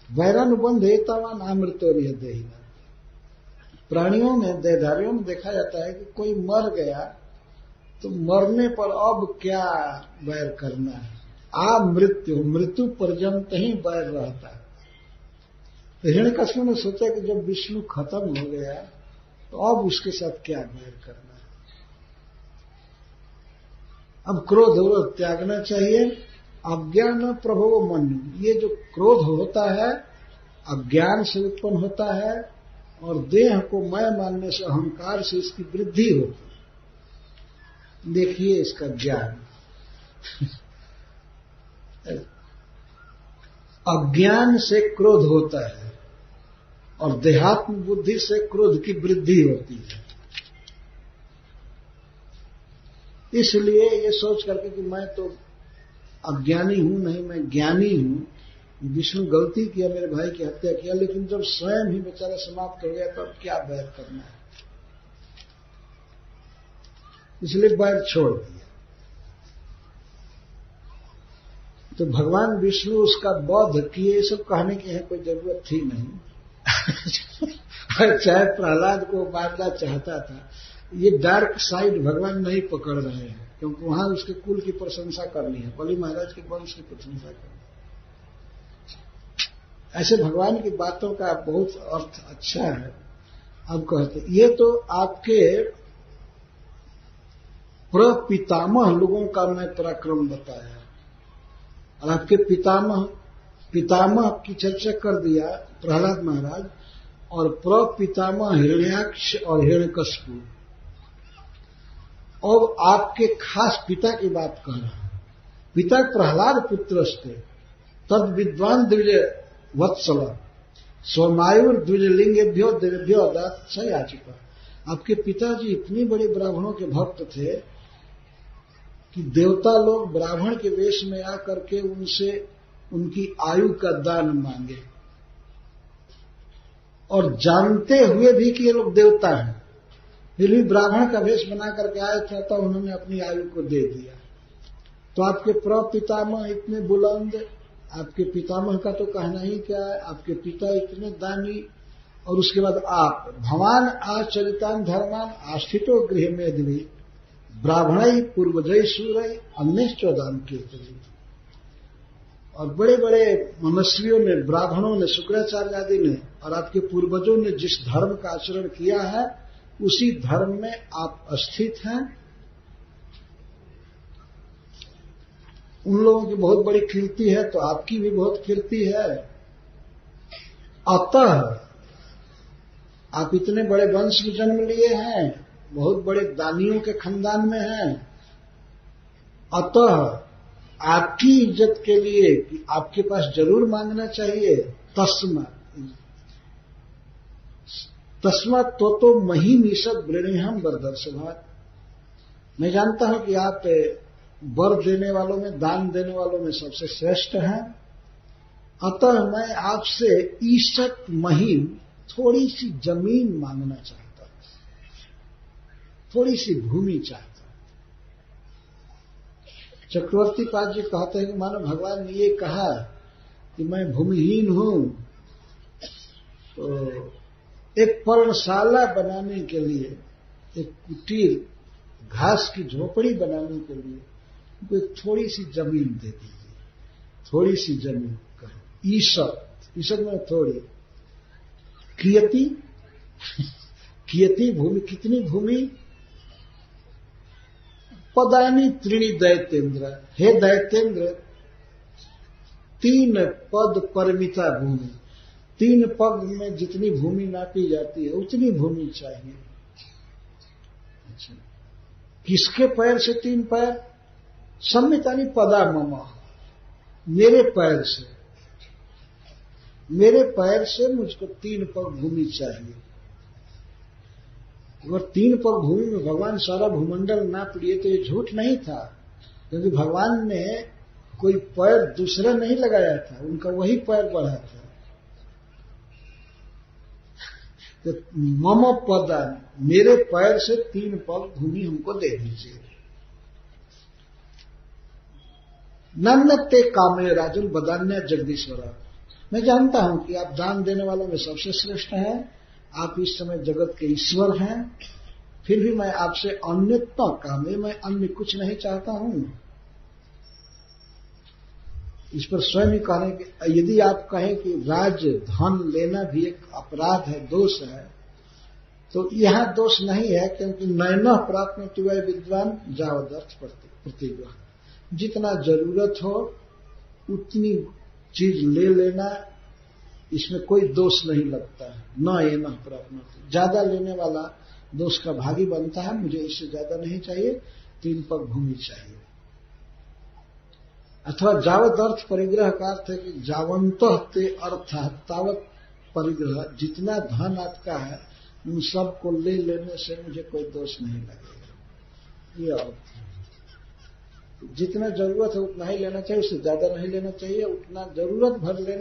वैरानुबंध हेतावान अमृतो देहिना। प्राणियों में, देहधारियों में देखा जाता है कि कोई मर गया तो मरने पर अब क्या वैर करना है। मृत्यु, मृत्यु पर्यंत ही वैर रहता है। तो हिरण्यकश्यप ने सोचा कि जब विष्णु खत्म हो गया तो अब उसके साथ क्या वैर करना है। अब क्रोध हो त्यागना चाहिए। अज्ञान प्रभो मन, ये जो क्रोध होता है अज्ञान से उत्पन्न होता है और देह को मैं मानने से, अहंकार से इसकी वृद्धि होती है। देखिए इसका ज्ञान। अज्ञान से क्रोध होता है और देहात्म बुद्धि से क्रोध की वृद्धि होती है। इसलिए ये सोच करके कि मैं तो अज्ञानी हूं, नहीं मैं ज्ञानी हूं, विष्णु गलती किया, मेरे भाई की हत्या किया, लेकिन जब स्वयं ही बेचारा समाप्त हो गया तब तो क्या बैर करना है। इसलिए बैर छोड़ दिया। तो भगवान विष्णु उसका वध किए, ये सब कहने की है कोई जरूरत थी नहीं। चाहे प्रहलाद को मारना चाहता था, ये डार्क साइड भगवान नहीं पकड़ रहे हैं, क्योंकि वहां उसके कुल की प्रशंसा करनी है, बलि महाराज के वंश की प्रशंसा करनी है। ऐसे भगवान की बातों का बहुत अर्थ अच्छा है। अब कहते ये तो आपके प्रपितामह लोगों का मैं पराक्रम बताया, और आपके पितामह की चर्चा कर दिया प्रहलाद महाराज, और प्रपितामह हिरण्याक्ष और हिरण्यकश्यप। और आपके खास पिता की बात कह रहा हूं। पिता प्रहलाद पुत्रस्ते तद विद्वान द्विज वत्सल स्वमायुर द्विजलिंगेभ्यो देवेभ्यो अदात स याचिका। आपके पिताजी इतनी बड़े ब्राह्मणों के भक्त थे कि देवता लोग ब्राह्मण के वेश में आकर के उनसे उनकी आयु का दान मांगे, और जानते हुए भी कि ये लोग देवता हैं, फिर भी ब्राह्मण का वेश बना करके आए थे तो उन्होंने अपनी आयु को दे दिया। तो आपके प्रपितामह इतने बुलंद, आपके पितामह का तो कहना ही क्या है, आपके पिता इतने दानी, और उसके बाद आप भवान आचरितान धर्मान आस्थितो गृह में दिवी ब्राह्मण पूर्वजय सूरय अन्यश्चोदान कीर्तन। और बड़े बड़े मनस्वियों ने, ब्राह्मणों ने, शुक्राचार्य आदि ने और आपके पूर्वजों ने जिस धर्म का आचरण किया है उसी धर्म में आप स्थित हैं। उन लोगों की बहुत बड़ी कीर्ति है तो आपकी भी बहुत कीर्ति है। अतः आप इतने बड़े वंश में जन्म लिए हैं, बहुत बड़े दानियों के खानदान में हैं, अतः आपकी इज्जत के लिए कि आपके पास जरूर मांगना चाहिए। तस्मात् तो महिमीषद वृणिहम वरदर्शनात्। मैं जानता हूं कि आप वर देने वालों में, दान देने वालों में सबसे श्रेष्ठ हैं, अतः मैं आपसे ईषत महीन, थोड़ी सी जमीन मांगना चाहता हूं। थोड़ी सी भूमि चाहता है। चक्रवर्ती पाद जी कहते हैं कि मानो भगवान ने ये कहा कि मैं भूमिहीन हूं, तो एक पर्णशाला बनाने के लिए, एक कुटीर, घास की झोपड़ी बनाने के लिए उनको एक थोड़ी सी जमीन दे दीजिए, थोड़ी सी जमीन करो। ईशत में थोड़ी, कियति भूमि, कितनी भूमि? पदानी त्रीणि दैत्येंद्र, हे दैत्येंद्र 3 पद परिमिता भूमि, 3 पग में जितनी भूमि नापी जाती है उतनी भूमि चाहिए। अच्छा, किसके पैर से 3 पैर? सम्मितानी पदा मम, मेरे पैर से, मेरे पैर से मुझको 3 पग भूमि चाहिए। अगर 3 पग भूमि में भगवान सारा भूमंडल नाप लिए तो ये झूठ नहीं था, क्योंकि भगवान ने कोई पैर दूसरा नहीं लगाया था, उनका वही पैर बढ़ा था। तो मम पदा, मेरे पैर से 3 पग भूमि हमको दे दीजिए। नन्नते कामे राजुल बदान्य जगदीश्वरा, मैं जानता हूं कि आप दान देने वालों में सबसे श्रेष्ठ हैं, आप इस समय जगत के ईश्वर हैं, फिर भी मैं आपसे अन्यथा कामे, मैं अन्य कुछ नहीं चाहता हूं। इस पर स्वयं ही कह रहे हैं कि यदि आप कहें कि राज धन लेना भी एक अपराध है, दोष है, तो यहां दोष नहीं है, क्योंकि नैन प्राप्त वह विद्वान जावदर्थ प्रतिग्रह, जितना जरूरत हो उतनी चीज ले लेना, इसमें कोई दोष नहीं लगता है। न ये न प्राप्त, ज्यादा लेने वाला दोष का भागी बनता है। मुझे इससे ज्यादा नहीं चाहिए, 3 पग भूमि चाहिए। अथवा जावत अर्थ परिग्रह का अर्थ है कि जावंत ते अर्थ, तावत परिग्रह, जितना धन आपका है उन सबको ले लेने से मुझे कोई दोष नहीं लगेगा, ये अर्थ है। जितना जरूरत है उतना ही लेना चाहिए, उससे ज्यादा नहीं लेना चाहिए, उतना जरूरत भर लेना